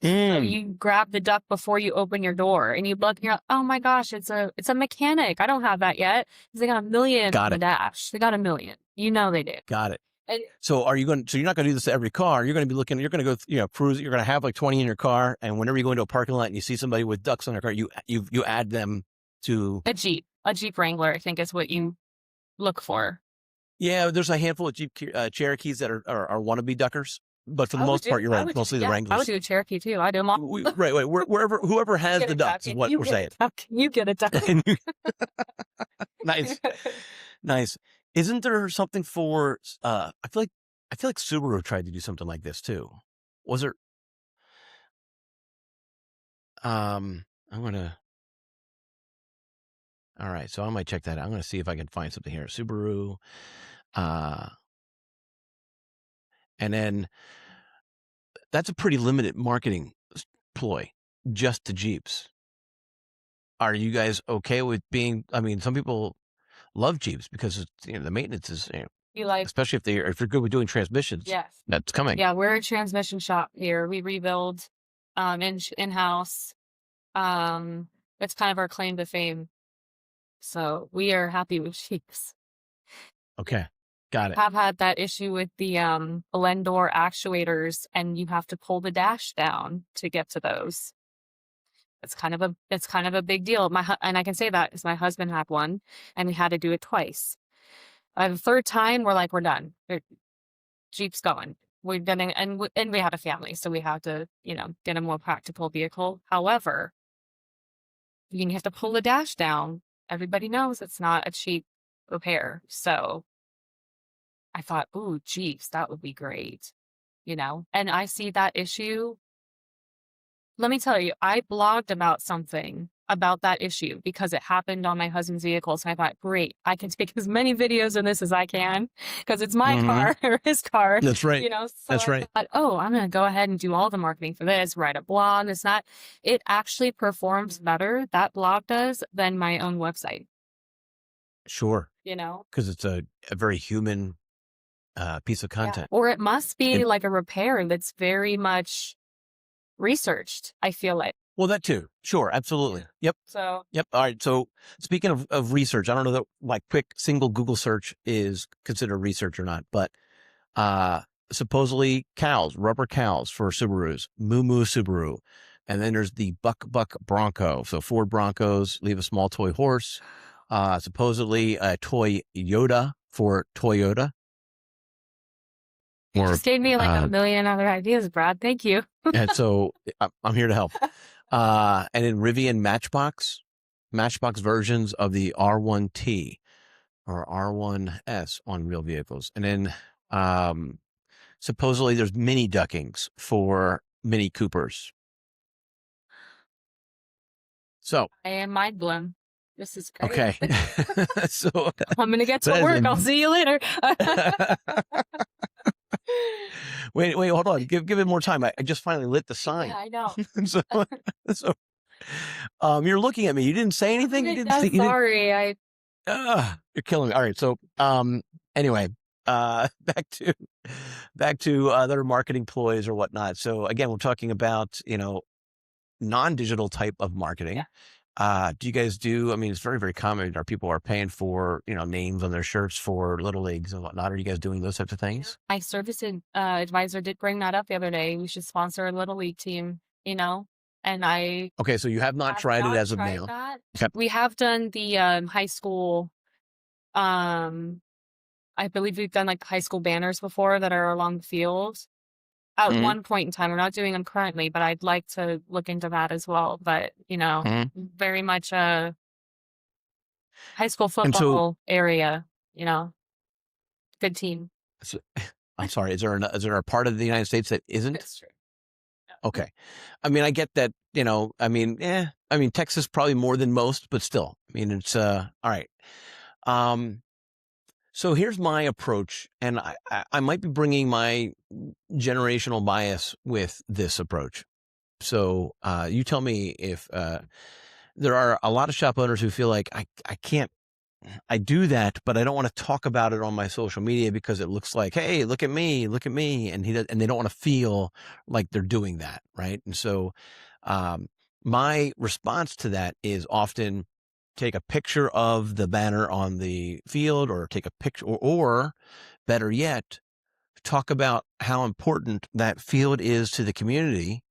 So you grab the duck before you open your door and you look and you're like, oh my gosh, it's a mechanic. I don't have that yet. They got 1 million on the dash. They got 1 million. You know they did. Got it. And so you're not going to do this to every car. You're going to be looking, you're going to go, cruise. You're going to have like 20 in your car. And whenever you go into a parking lot and you see somebody with ducks on their car, you add them to a Jeep Wrangler, I think is what you look for. Yeah. There's a handful of Jeep Cherokees that are wannabe duckers, but for the most part, you're right. Mostly the Wranglers. I would do a Cherokee too. I do them all. Right. Whoever has the ducks is what we're saying. You get a duck. Nice. Nice. Isn't there something for I feel like Subaru tried to do something like this too. Was there I'm gonna all right, so I might check that out. I'm gonna see if I can find something here. Subaru and then that's a pretty limited marketing ploy just to Jeeps. Are you guys okay with being some people love Jeeps because the maintenance is you like, especially if you're good with doing transmissions. Yes, that's coming. Yeah, we're a transmission shop here. We rebuild in-house. It's kind of our claim to fame. So we are happy with Jeeps. Okay, got it. Have had that issue with the blend door actuators, and you have to pull the dash down to get to those. It's kind of a big deal. And I can say that because my husband had one, and we had to do it twice. The third time, we're like, we're done. Jeep's going. We're done, and we had a family, so we had to, get a more practical vehicle. However, you have to pull the dash down. Everybody knows it's not a cheap repair. So I thought, ooh, Jeeps, that would be great, And I see that issue. Let me tell you, I blogged about something about that issue because it happened on my husband's vehicle. So I thought, great, I can take as many videos of this as I can because it's my car or his car. That's right. So that's right. I thought, oh, I'm going to go ahead and do all the marketing for this, write a blog. It actually performs better, that blog does, than my own website. Sure. Because it's a very human piece of content. Or it must be like a repair that's very much researched, I feel like. Well, that too. Sure. Absolutely. Yep. Yep. All right. So speaking of research, I don't know that like quick single Google search is considered research or not, but supposedly rubber cows for Subarus, Moo Moo Subaru. And then there's the Buck Bronco. So Ford Broncos leave a small toy horse. Supposedly a toy Yoda for Toyota. You just gave me like a million other ideas, Brad. Thank you. And so I'm here to help. And then Rivian Matchbox versions of the R1T or R1S on real vehicles. And then supposedly there's mini duckings for Mini Coopers. So I am mind blown. This is great. Okay. So I'm going to get to work. I'll see you later. Wait, hold on. Give it more time. I just finally lit the sign. Yeah, I know. so You're looking at me. You didn't say anything. You didn't Yeah, say. You didn't. sorry. I You're killing me. All right. So, anyway, back to other marketing ploys or whatnot. So again, we're talking about non-digital type of Yeah. marketing. Do you guys do? I mean, it's very, very common. Our people are paying for names on their shirts for little leagues and whatnot. Are you guys doing those types of things? My advisor did bring that up the other day. We should sponsor a little league team, and I Okay, so you have not have tried it not as of tried now. that. Okay. We have done the high school. Um, I believe we've done like high school banners before that are along the field. At hmm one point in time, we're not doing them currently, but I'd like to look into that as well. But hmm very much a high school And so, football area. You know, good team. so I'm sorry. Is there a part of the United States that isn't? That's true. Yeah. Okay. I mean, I get that, I mean, I mean, Texas probably more than most, but still, I mean, it's, all right. Um, so here's my approach, and I might be bringing my generational bias with this approach. So, you tell me if, there are a lot of shop owners who feel like I can't, I do that, but I don't want to talk about it on my social media because it looks like, hey, look at me, and and they don't want to feel like they're doing that, right? And so, um, my response to that is often take a picture of the banner on the field, or take a picture, or better yet, talk about how important that field is to the community,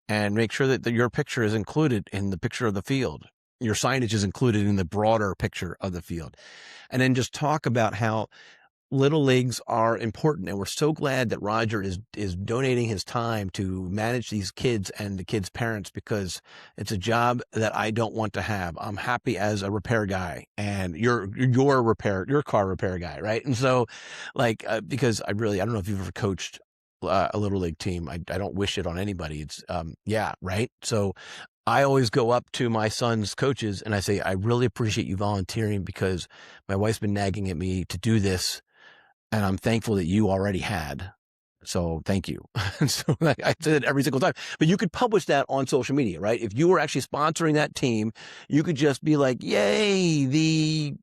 and make sure that your picture is included in the picture of the field. Your signage is included in the broader picture of the field. And then just talk about how little leagues are important. And we're so glad that Roger is donating his time to manage these kids and the kids' parents, because it's a job that I don't want to have. I'm happy as a repair guy, and you're your car repair guy, right? And so, like, because I don't know if you've ever coached a little league team. I don't wish it on anybody. It's yeah, right. So I always go up to my son's coaches and I say, I really appreciate you volunteering, because my wife's been nagging at me to do this, and I'm thankful that you already had. So thank you. So I did it every single time. But you could publish that on social media, right? If you were actually sponsoring that team, you could just be like, "Yay, the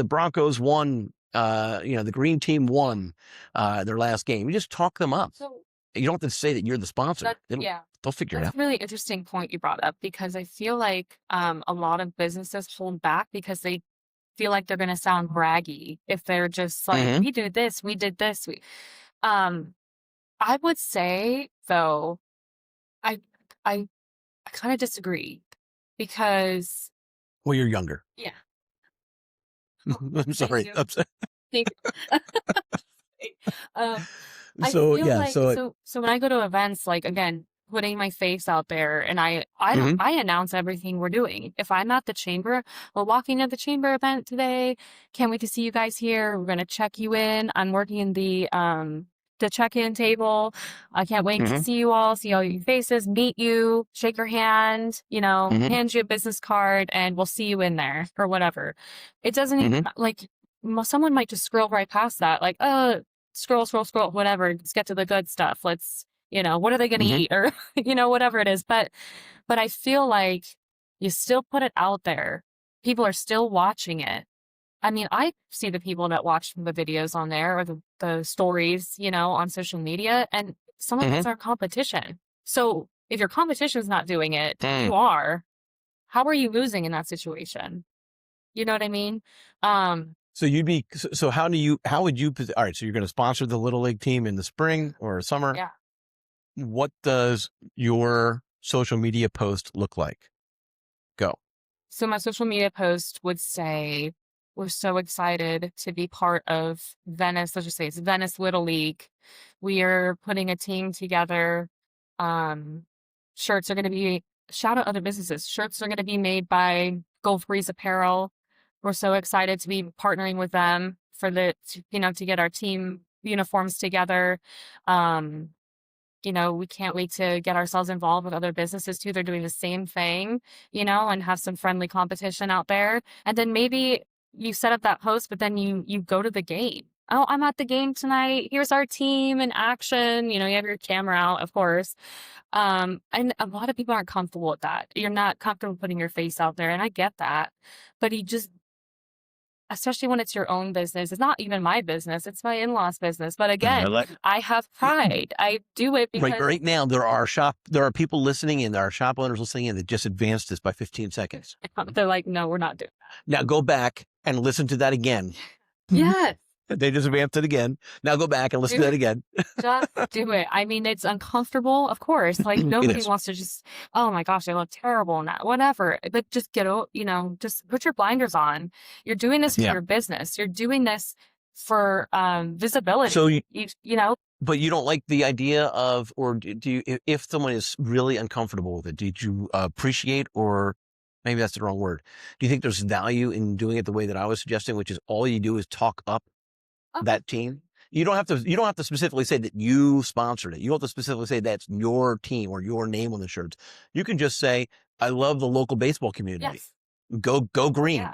Broncos won. The green team won their last game." You just talk them up. So You don't have to say that you're the sponsor. yeah, They'll figure it that's out. a really interesting point you brought up, because I feel like a lot of businesses hold back because they feel like they're going to sound braggy if they're just like, hmm we do this, we did this. Um, I would say though, I, I, I kind of disagree, because Well, you're younger. yeah, I'm thank sorry. you. I'm sorry. Thank you. um, I So feel yeah. like So. so when I go to events, like again, putting my face out there, and hmm I announce everything we're doing. If I'm at the chamber, we're walking at the chamber event today. Can't wait to see you guys here. We're gonna check you in. I'm working in the check-in table. I can't wait to hmm see all your faces, meet you, shake your hand, hmm hand you a business card, and we'll see you in there or whatever. It doesn't hmm like someone might just scroll right past that, like, scroll, whatever. Let's get to the good stuff. What are they going to hmm eat, or, whatever it is. But I feel like you still put it out there. People are still watching it. I mean, I see the people that watch the videos on there, or the stories, on social media, and some of hmm it's our competition. So if your competition's not doing it, Mm. you are. How are you losing in that situation? You know what I mean? Um, So how would you, all right, so you're going to sponsor the Little League team in the spring or summer. yeah. What does your social media post look like? Go. So my social media post would say, we're so excited to be part of Venice. Let's just say it's Venice Little League. We are putting a team together. Um, shirts are going to be, shout out other businesses. Shirts are going to be made by Gold Breeze Apparel. We're so excited to be partnering with them to get our team uniforms together. Um, we can't wait to get ourselves involved with other businesses too. They're doing the same thing, and have some friendly competition out there. And then maybe you set up that post, but then you go to the game. oh, I'm at the game tonight. Here's our team in action. You have your camera out, of course. And a lot of people aren't comfortable with that. You're not comfortable putting your face out there, and I get that. But you just, especially when it's your own business, it's not even my business, it's my in-laws' business. But again, I have pride. I do it because right now there are people listening in, there are shop owners listening in that just advanced this by 15 seconds. they're like, no, we're not doing Now go back and listen to that again. that. Yes. They just advanced it again. Now go back and listen to that again. Just do it. I mean, it's uncomfortable, of course. Like nobody wants to just, oh my gosh, I look terrible now, whatever. But just just put your blinders on. You're doing this for your business. You're doing this for visibility. So you know. But you don't like the idea of, or do you, if someone is really uncomfortable with it, did you appreciate, or maybe that's the wrong word. Do you think there's value in doing it the way that I was suggesting, which is all you do is talk up that team? You don't have to specifically say that you sponsored it. You don't have to specifically say that's your team or your name on the shirts. You can just say, I love the local baseball community. Yes. Go green. Yeah.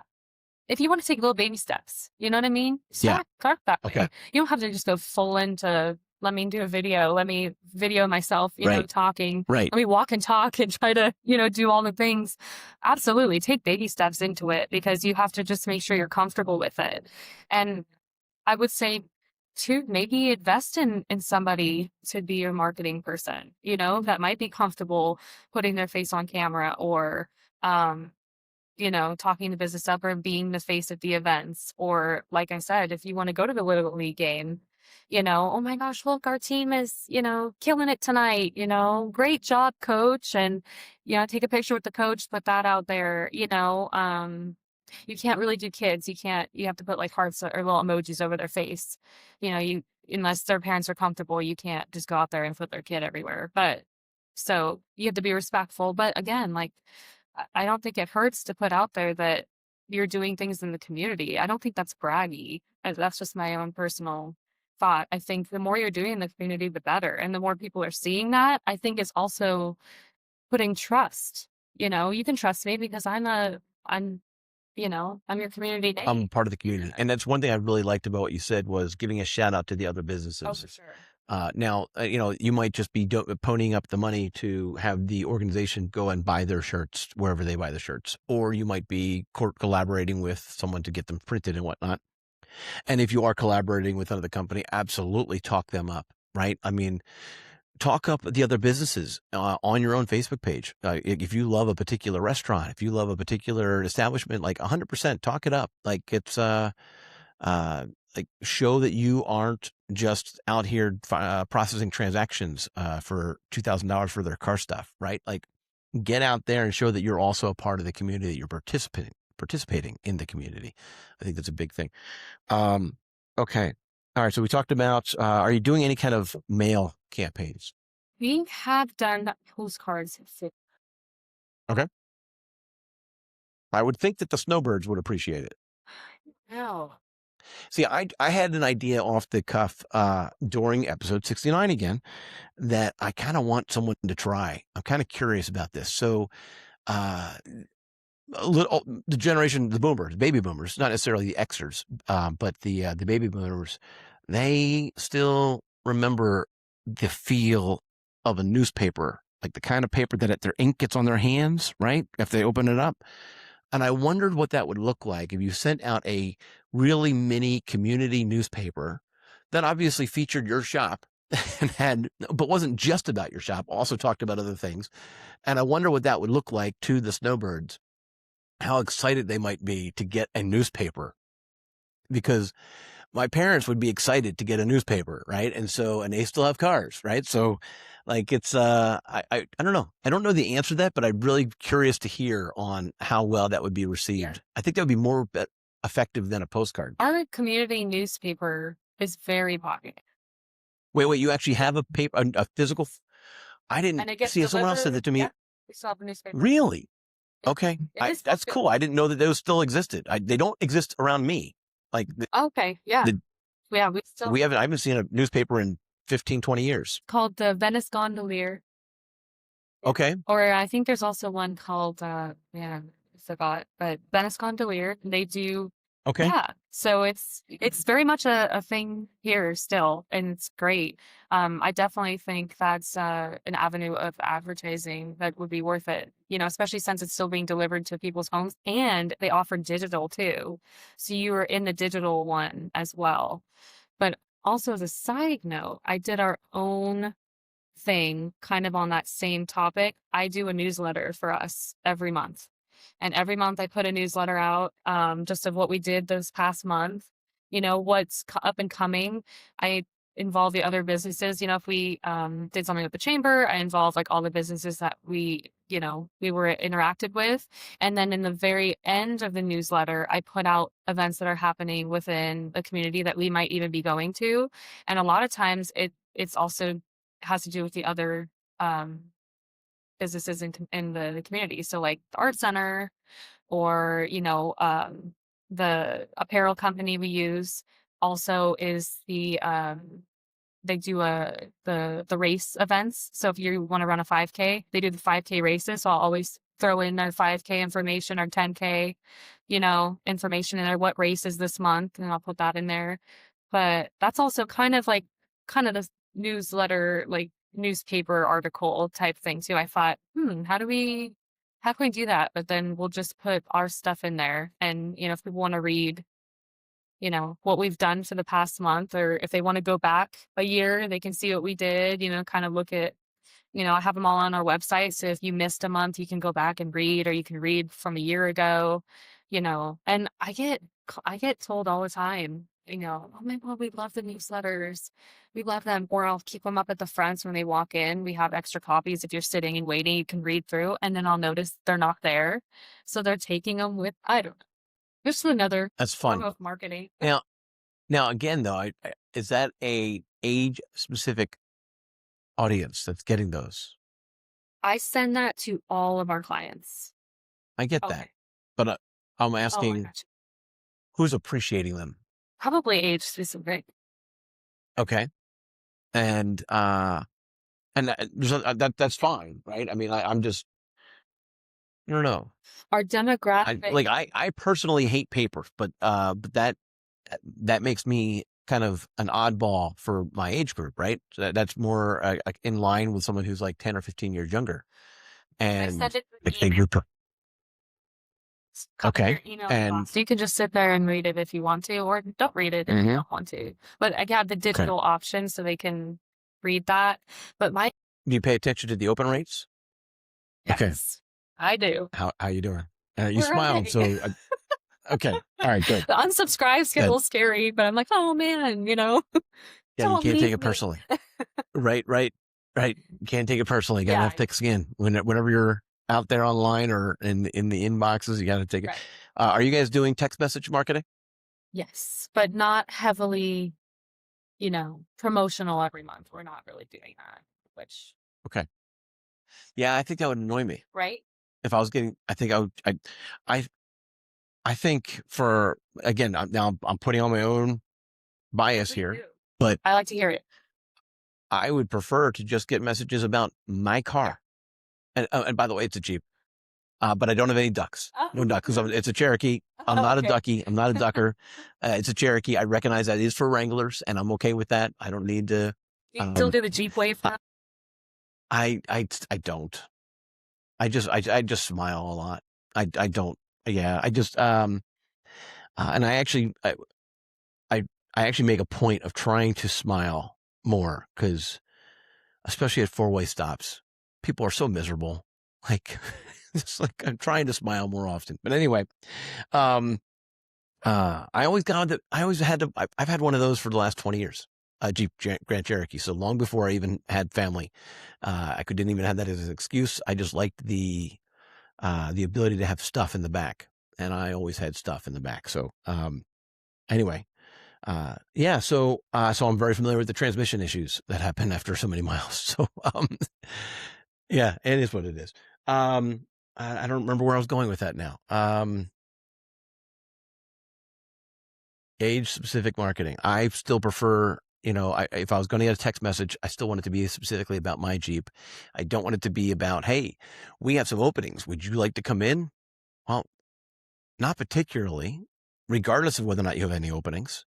If you want to take little baby steps, you know what I mean? Start that way. Okay. You don't have to just go full into, let me do a video. Let me video myself, talking. Right. Let me walk and talk and try to, do all the things. Absolutely. Take baby steps into it because you have to just make sure you're comfortable with it. And I would say to maybe invest in somebody to be your marketing person, that might be comfortable putting their face on camera or, talking the business up or being the face at the events. Or like I said, if you want to go to the Little League game, oh my gosh, look, our team is, killing it tonight, great job, coach. And, take a picture with the coach, put that out there, you can't really do kids. You have to put like hearts or little emojis over their face. Unless their parents are comfortable, you can't just go out there and put their kid everywhere. But so you have to be respectful. But again, like, I don't think it hurts to put out there that you're doing things in the community. I don't think that's braggy. That's just my own personal thought. I think the more you're doing in the community, the better. And the more people are seeing that, I think it's also putting trust. You can trust me because I'm your community name. I'm part of the community. And that's one thing I really liked about what you said was giving a shout out to the other businesses. Oh, for sure. Now, you might just be ponying up the money to have the organization go and buy their shirts wherever they buy the shirts, or you might be collaborating with someone to get them printed and whatnot. And if you are collaborating with another company, absolutely talk them up, right? I mean, talk up the other businesses on your own Facebook page. If you love a particular restaurant, if you love a particular establishment, like 100% talk it up. Like it's, like show that you aren't just out here processing transactions for $2,000 for their car stuff, right? Like get out there and show that you're also a part of the community, that you're participating in the community. I think that's a big thing. Okay. All right. So we talked about, are you doing any kind of mail campaigns? We have done postcards. Okay. I would think that the snowbirds would appreciate it. No. See, I had an idea off the cuff during episode 69 again that I kind of want someone to try. I'm kind of curious about this. So the generation, the boomers, baby boomers, not necessarily the Xers, but the baby boomers, they still remember the feel of a newspaper, like the kind of paper that their ink gets on their hands, right? If they open it up. And I wondered what that would look like if you sent out a really mini community newspaper that obviously featured your shop and but wasn't just about your shop, also talked about other things. And I wonder what that would look like to the snowbirds, how excited they might be to get a newspaper, because my parents would be excited to get a newspaper, right? And they still have cars, right? So like it's, I don't know. I don't know the answer to that, but I'm really curious to hear on how well that would be received. Yeah. I think that would be more effective than a postcard. Our community newspaper is very popular. Wait, you actually have a paper, a physical? I didn't see. Someone else said that to me. Yeah, we still have a newspaper. Really? Okay. That's cool. I didn't know that those still existed. They don't exist around me. Like, okay. Yeah. We haven't, I haven't seen a newspaper in 15, 20 years. Called the Venice Gondolier. Okay. Or I think there's also one called, I forgot, but Venice Gondolier. They do Okay. Yeah, so it's very much a thing here still, and it's great. I definitely think that's an avenue of advertising that would be worth it, you know, especially since it's still being delivered to people's homes and they offer digital too. So you are in the digital one as well. But also as a side note, I did our own thing kind of on that same topic. I do a newsletter for us every month. And every month I put a newsletter out just of what we did this past month, you know, what's up and coming. I involve the other businesses. You know, if we did something with the chamber, I involved like all the businesses that we, you know, we were interacted with. And then in the very end of the newsletter, I put out events that are happening within the community that we might even be going to. And a lot of times it's also has to do with the other um, businesses in the community. So like the art center or, you know, the apparel company we use also is they do the race events. So if you want to run a 5K, they do the 5K races. So I'll always throw in their 5K information or 10K, you know, information in there. What race is this month? And I'll put that in there. But that's also kind of the newsletter, like newspaper article type thing too. I thought, how can we do that? But then we'll just put our stuff in there. And, you know, if people want to read, you know, what we've done for the past month, or if they want to go back a year, they can see what we did, you know, kind of look at, you know, I have them all on our website. So if you missed a month, you can go back and read, or you can read from a year ago, you know. And I get told all the time, you know, oh my God, we love the newsletters. We love them. Or I'll keep them up at the front so when they walk in. We have extra copies. If you're sitting and waiting, you can read through, and then I'll notice they're not there. So they're taking them with, I don't know. This is another That's form fun. of marketing. Now again, though, is that a age specific audience that's getting those? I send that to all of our clients. I get that, Okay. but I'm Oh, I asking got you. who's appreciating them. Probably age specific. Okay, and that's fine, right? I mean, I'm just I don't know. Our I demographic, like I personally hate paper, but that makes me kind of an oddball for my age group, right? So that's more like in line with someone who's like 10 or 15 years younger, I send and it like to they email. group. Come in Okay, your email and inbox. So you can just sit there and read it if you want to, or don't read it if you hmm don't want to. But I got the okay. digital option so they can read that. But my Do you pay attention to the open rates? Okay, yes, I do. how you doing? You We're smiled, okay. so okay, all right, good. The unsubscribes get a Good. little scary, but I'm like, oh man, you know, Yeah, you don't can't take leave it me. personally. Right. You can't take it personally. You gotta Yeah, have thick skin whenever you're out there online or in the inboxes. You gotta take it. right. Are you guys doing text message marketing? Yes, but not heavily, you know, promotional every month. We're not really doing that, which, Okay. Yeah, I think that would annoy me right? if I was getting. I think I would. I I think for again now I'm putting on my own Oh, bias please do. here, but I like to hear it. I would prefer to just get messages about my Yeah. car. And by the way, it's a Jeep. But I don't have any ducks. No Oh, ducks. It's a Cherokee. I'm oh, not a okay. ducky. I'm not a ducker. It's a Cherokee. I recognize that is for Wranglers, and I'm okay with that. I don't need to. Do you still Um, do the Jeep wave I, now? I don't. I just smile a lot. I don't. Yeah. And I I actually make a point of trying to smile more because especially at four-way stops, people are so miserable. Like it's like I'm trying to smile more often. But anyway, um, I always had to, I've had one of those for the last 20 years, a Jeep Grand Cherokee. So long before I even had family, didn't even have that as an excuse. I just liked the ability to have stuff in the back, and I always had stuff in the back. So, anyway, yeah, so I'm very familiar with the transmission issues that happen after so many miles. So, yeah, it is what it is. I don't remember where I was going with that now. Age specific marketing. I still prefer, if I was going to get a text message, I still want it to be specifically about my Jeep. I don't want it to be about, hey, we have some openings. Would you like to come in? Well, not particularly. regardless of whether or not you have any openings.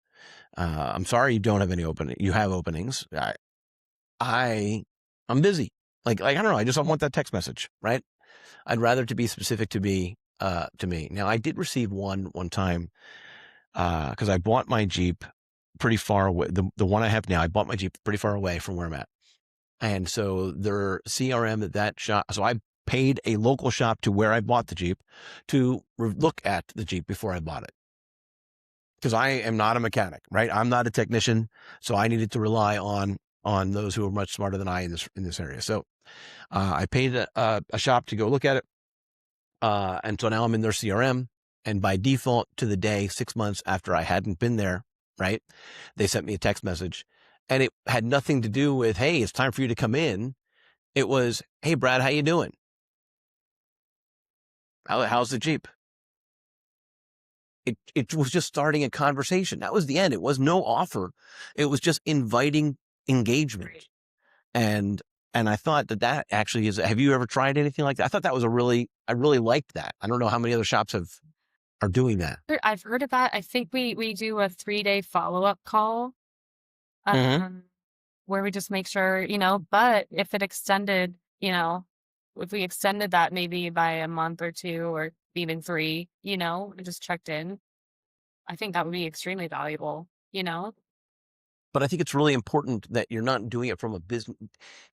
I'm sorry you don't have any opening. You have openings. I'm busy. Like I don't know. I just don't want that text message, right? I'd rather to be specific to me. Now I did receive one time because I bought my Jeep pretty far away. The one I have now, I bought my Jeep pretty far away from where I'm at, and so their CRM at that shop. So I paid a local shop to where I bought the Jeep to look at the Jeep before I bought it. Because I am not a mechanic, right? I'm not a technician, so I needed to rely on those who are much smarter than I in this area. So I paid a shop to go look at it, and so now I'm in their CRM. And by default, to the day, 6 months after I hadn't been there, right? They sent me a text message, and it had nothing to do with, "Hey, it's time for you to come in." It was, "Hey, Brad, how you doing? How's the Jeep?" It was just starting a conversation. That was the end. It was no offer. It was just inviting engagement. And I thought that actually is, have you ever tried anything like that? I thought that was I really liked that. I don't know how many other shops are doing that. I've heard of that. I think we do a 3-day follow-up call, Mm-hmm. where we just make sure, but if it extended, if we extended that maybe by a month or 2 or even 3, and just checked in, I think that would be extremely valuable. But I think it's really important that you're not doing it from a business.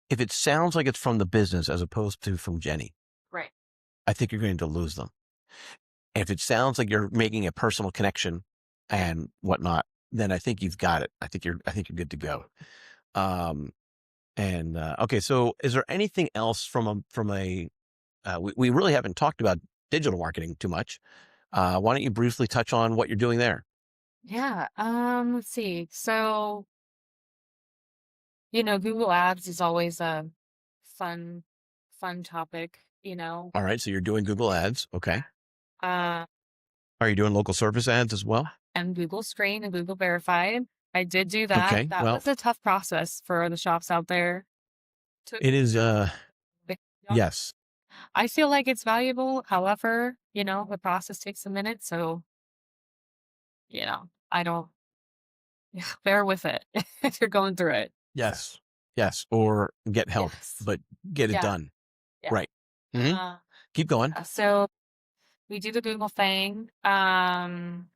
If it sounds like it's from the business as opposed to from Jenny, Right. I think you're going to lose them. If it sounds like you're making a personal connection and whatnot, then I think you've got it. I think you're good to go. Okay, so is there anything else from a we really haven't talked about digital marketing too much. Why don't you briefly touch on what you're doing there? Yeah. Let's see. So, Google Ads is always a fun, fun topic. All right, so you're doing Google Ads. Okay. Uh, Are you doing local service ads as well? and Google Screen and Google Verified. I did do that. Okay, That well, was a tough process for the shops out there. Took it is, big- yes. I feel like it's valuable. However, the process takes a minute. So, I don't bear with it if you're going through it. Yes. Yes. Or get help, Yes. but get it Yeah. done. Yeah. Right. hmm Uh, Keep going. so we do the Google thing. The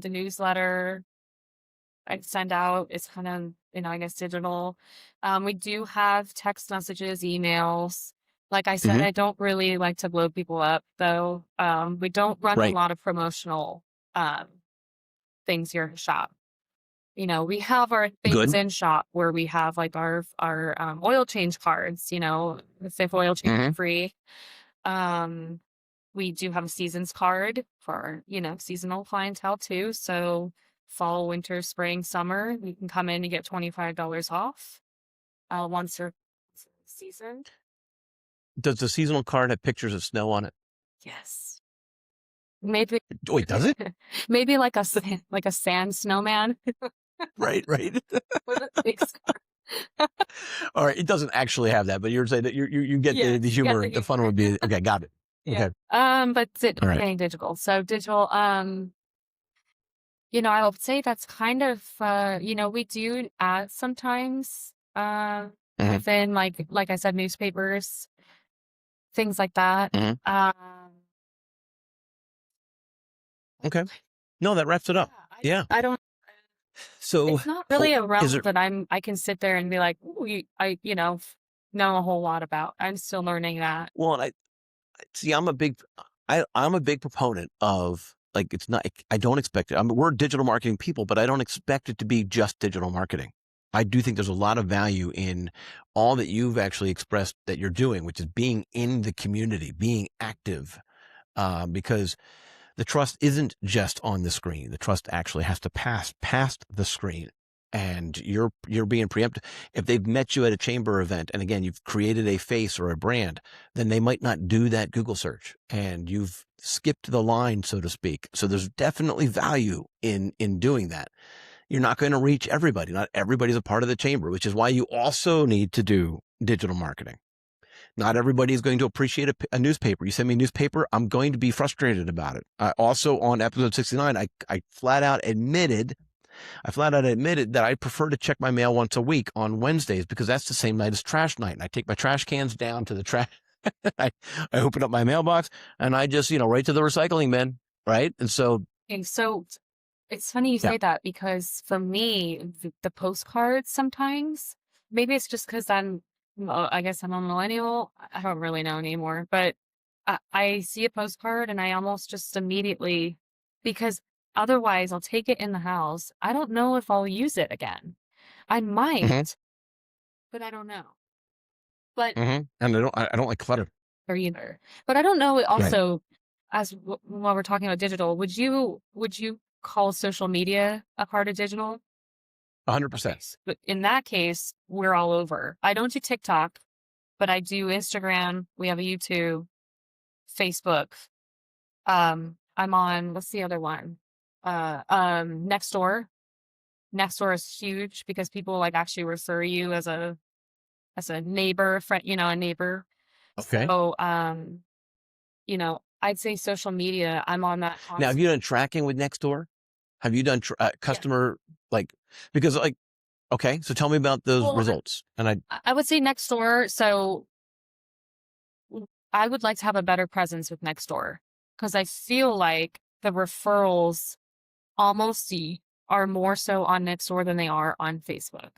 newsletter I send out is kind of, I guess digital. We do have text messages, emails. Like I said, hmm I don't really like to blow people up though. We don't run a Right. lot of promotional things here at the shop. We have our things Good. in shop where we have like our oil change cards, if oil change hmm free. We do have a seasons card for, seasonal clientele too. So fall, winter, spring, summer, you can come in and get $25 off once your season. Does the seasonal card have pictures of snow on it? Yes. Maybe Wait, does it? maybe like a sand snowman Right. Right. with a face card. All right. It doesn't actually have that, but you're saying that you get Yes, the you get humor. the The fun humor. would be, okay. Got it. Yeah. Okay. But All right. getting digital. So digital, I would say that's kind of, we do ads sometimes, hmm within like I said, newspapers, things like that. hmm Um, Okay. No, that wraps it yeah, up. Yeah. I don't, So, it's not really a is realm it, that I can sit there and be like, ooh, know a whole lot about. I'm still learning that. well, and see, I'm a big proponent of, like, it's not, I don't expect it. We're digital marketing people, but I don't expect it to be just digital marketing. I do think there's a lot of value in all that you've actually expressed that you're doing, which is being in the community, being active, because the trust isn't just on the screen. The trust actually has to pass past the screen. And you're being preempted. If they've met you at a chamber event, and again, you've created a face or a brand, then they might not do that Google search, and you've skipped the line, so to speak. So there's definitely value in doing that. You're not going to reach everybody. Not everybody's a part of the chamber, which is why you also need to do digital marketing. Not everybody is going to appreciate a newspaper. You send me a newspaper, I'm going to be frustrated about it. Also on episode 69, I flat out admitted that I prefer to check my mail once a week on Wednesdays because that's the same night as trash night. And I take my trash cans down to the trash. I open up my mailbox and I just, right to the recycling bin. Right. And so, Okay, so it's funny you yeah. say that because for me, the postcards sometimes, maybe it's just because I guess I'm a millennial. I don't really know anymore, but I see a postcard and I almost just immediately, because otherwise I'll take it in the house. I don't know if I'll use it again. I Mm-hmm. might, but I don't know. But Mm-hmm. And I don't like clutter. or either. But I don't know Right. also while we're talking about digital, would you call social media a part of digital? 100%. Okay. But in that case, we're all over. I don't do TikTok, but I do Instagram. We have a YouTube, Facebook. I'm on, what's the other one? Nextdoor. Nextdoor is huge because people like actually refer you as a neighbor, friend, a neighbor. Okay. So, I'd say social media, I'm on that Now, have you constantly. done tracking with Nextdoor? Have you done Yeah. customer, like, because like, okay, so tell me about those Well, results. And I would say Nextdoor. So I would like to have a better presence with Nextdoor because I feel like the referrals almost are more so on Nextdoor than they are on Facebook.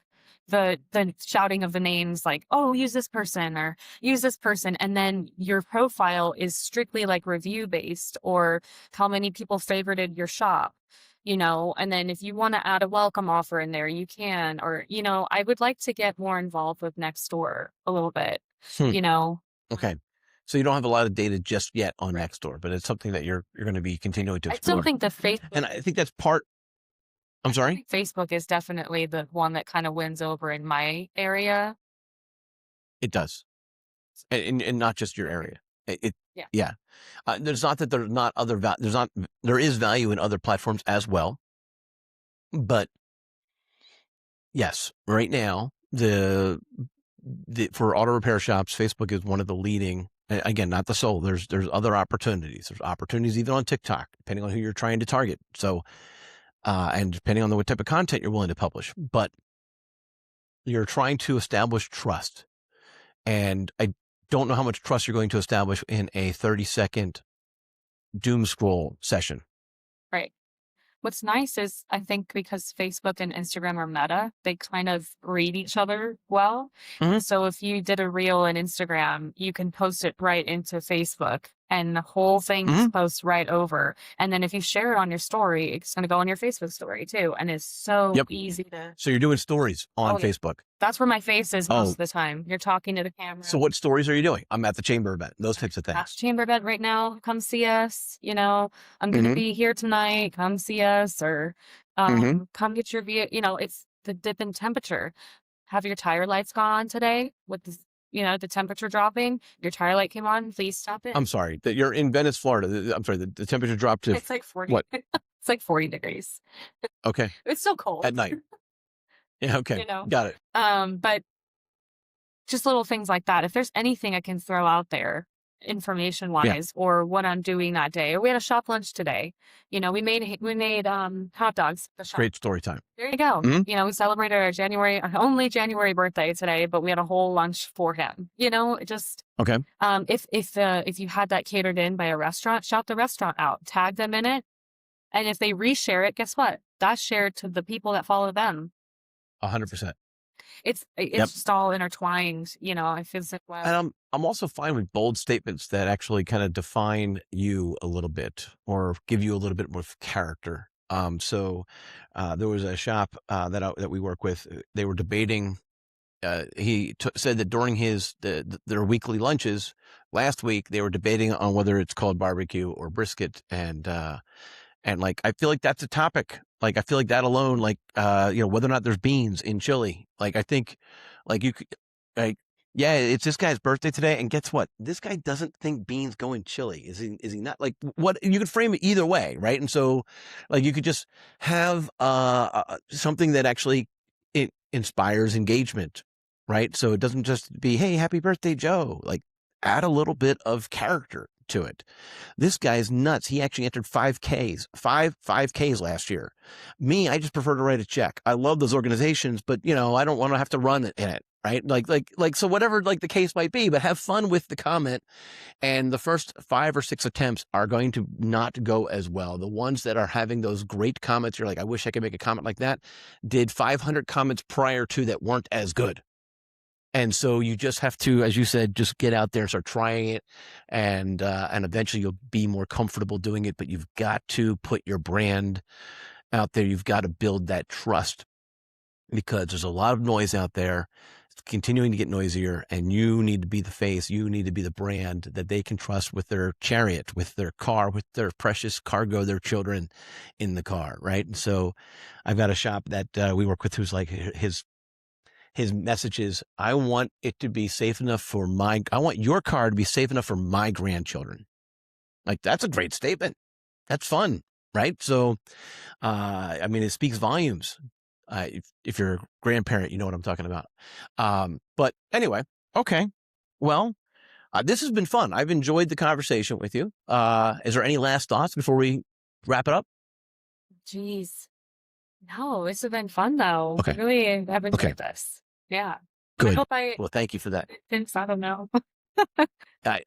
The shouting of the names like, oh, use this person or use this person, and then your profile is strictly like review based or how many people favorited your shop, and then if you want to add a welcome offer in there, you can, or I would like to get more involved with Nextdoor a little bit, hmm, you know. okay. So you don't have a lot of data just yet on Right. Nextdoor, but it's something that you're going to be continuing to I still explore. think that Facebook And I think that's part. I'm I still sorry. think Facebook is definitely the one that kind of wins over in my area. It does, and not just your Right. area. It Yeah. yeah. There's not that there's not other there is value in other platforms as well, but yes, right now for auto repair shops, Facebook is one of the leading. Again, not the sole. There's other opportunities. There's opportunities even on TikTok, depending on who you're trying to target. So, and depending on what type of content you're willing to publish, but you're trying to establish trust. And I don't know how much trust you're going to establish in a 30-second doom scroll session. Right. What's nice is I think because Facebook and Instagram are meta, they kind of read each other well. Mm-hmm. So if you did a reel on Instagram, you can post it right into Facebook and the whole thing Mm-hmm. just posts right over. And then if you share it on your story, it's going to go on your Facebook story too. And it's so Yep. easy to. So you're doing stories on Oh, yeah. Facebook. That's where my face is most Oh, of the time. You're talking to the camera. so what stories are you doing? I'm at the chamber event, those types of At things. chamber event right now. Come see us. I'm going to Mm-hmm. be here tonight. Come see us, or Mm-hmm. come get your vehicle. It's the dip in temperature. Have your tire lights gone on today with the temperature dropping? Your tire light came on. Please stop it. I'm sorry that you're in Venice, Florida. I'm sorry, the temperature dropped to It's like 40. what? It's like 40 degrees. Okay. It's still cold. At night. Yeah. Okay. Got it. But just little things like that. If there's anything I can throw out there, information Yeah. wise, or what I'm doing that day, or we had a shop lunch today. We made hot dogs. At the shop. Great story time. There you go. Mm-hmm. We celebrated our only January birthday today, but we had a whole lunch for him. Just Okay. if you had that catered in by a restaurant, shout the restaurant out, tag them in it, and if they reshare it, guess what? That's shared to the people that follow them. 100%. It's Yep. just all intertwined. I feel like wow. And I'm also fine with bold statements that actually kind of define you a little bit or give you a little bit more character. So there was a shop that we work with. They were debating. He said that during their weekly lunches last week, they were debating on whether it's called barbecue or brisket, and like, I feel like that's a topic. Like, I feel like that alone, like, whether or not there's beans in chili. Like, I think, like, you could, like, yeah, it's this guy's birthday today. And guess what? This guy doesn't think beans go in chili. Is he not? Like, what, you could frame it either way. Right. And so, like, you could just have, something that actually inspires engagement. Right. So it doesn't just be, hey, happy birthday, Joe. Like, add a little bit of character to it. This guy's nuts. He actually entered 5Ks, 5Ks last year. Me, I just prefer to write a check. I love those organizations, but I don't want to have to run in it, right? So whatever like the case might be, but have fun with the comment. And the first 5 or 6 attempts are going to not go as well. The ones that are having those great comments, you're like, I wish I could make a comment like that, did 500 comments prior to that weren't as good. And so you just have to, as you said, just get out there and start trying it, and eventually you'll be more comfortable doing it. But you've got to put your brand out there. You've got to build that trust, because there's a lot of noise out there. It's continuing to get noisier, and you need to be the face. You need to be the brand that they can trust with their chariot, with their car, with their precious cargo, their children in the car, right? And so I've got a shop that we work with who's like, his message is, I want it to be safe enough for I want your car to be safe enough for my grandchildren. Like, that's a great statement. That's fun, right? So, I mean, it speaks volumes. If you're a grandparent, you know what I'm talking about. But anyway, okay. Well, this has been fun. I've enjoyed the conversation with you. Is there any last thoughts before we wrap it up? Jeez. No, this has been fun though. Okay. Really have enjoyed Okay. this. Yeah. Good. I hope I Well, thank you for that. didn't, I don't know. I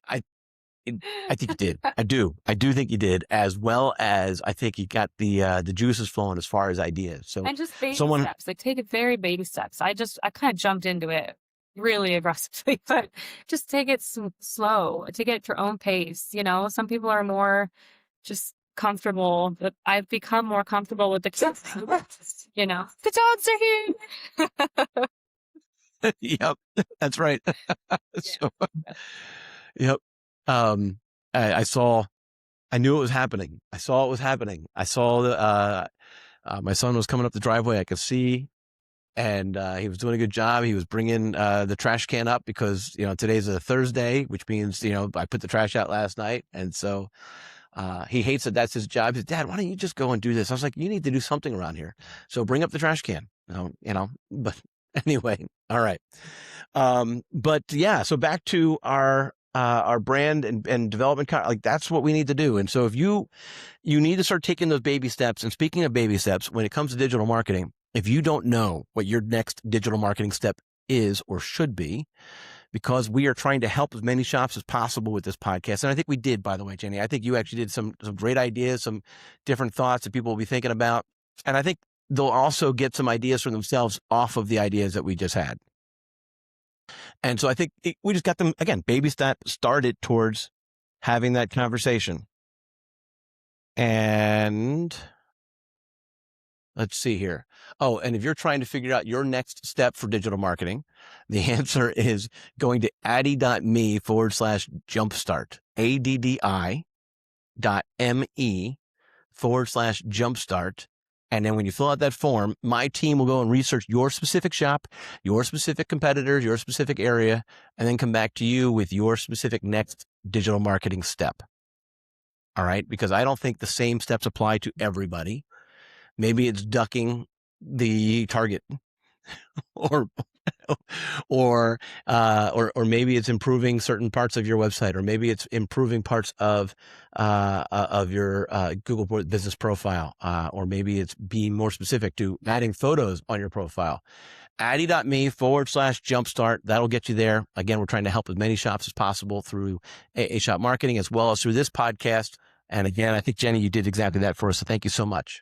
think you did. I do think you did, as well as I think you got the juices flowing as far as ideas. So And just baby steps, like take it very baby steps. I kind of jumped into it really aggressively, but just take it slow, take it at your own pace. Some people are more just comfortable, but I've become more comfortable with the kids. The dogs are here. Yep, that's right. So, yep. I knew it was happening. I saw it was happening. I saw my son was coming up the driveway. I could see, and he was doing a good job. He was bringing the trash can up because, today's a Thursday, which means, I put the trash out last night. And so he hates it. That's his job. He said, Dad, why don't you just go and do this? I was like, you need to do something around here. So bring up the trash can, but anyway. All right. But yeah, so back to our brand and development, like that's what we need to do. And so if you need to start taking those baby steps. And speaking of baby steps, when it comes to digital marketing, if you don't know what your next digital marketing step is or should be, because we are trying to help as many shops as possible with this podcast. And I think we did, by the way, Jenny. I think you actually did some great ideas, some different thoughts that people will be thinking about. And I think they'll also get some ideas for themselves off of the ideas that we just had. And so I think we just got them, again, baby step started towards having that conversation. And let's see here. Oh, and if you're trying to figure out your next step for digital marketing, the answer is going to addi.me/jumpstart, addi.me/jumpstart. And then when you fill out that form, my team will go and research your specific shop, your specific competitors, your specific area, and then come back to you with your specific next digital marketing step. All right? Because I don't think the same steps apply to everybody. Maybe it's ducking the target, or maybe it's improving certain parts of your website, or maybe it's improving parts of your Google business profile, or maybe it's being more specific to adding photos on your profile. Addi.me/jumpstart. That'll get you there. Again, we're trying to help as many shops as possible through A Shop marketing, as well as through this podcast. And again, I think, Jenny, you did exactly that for us. So thank you so much.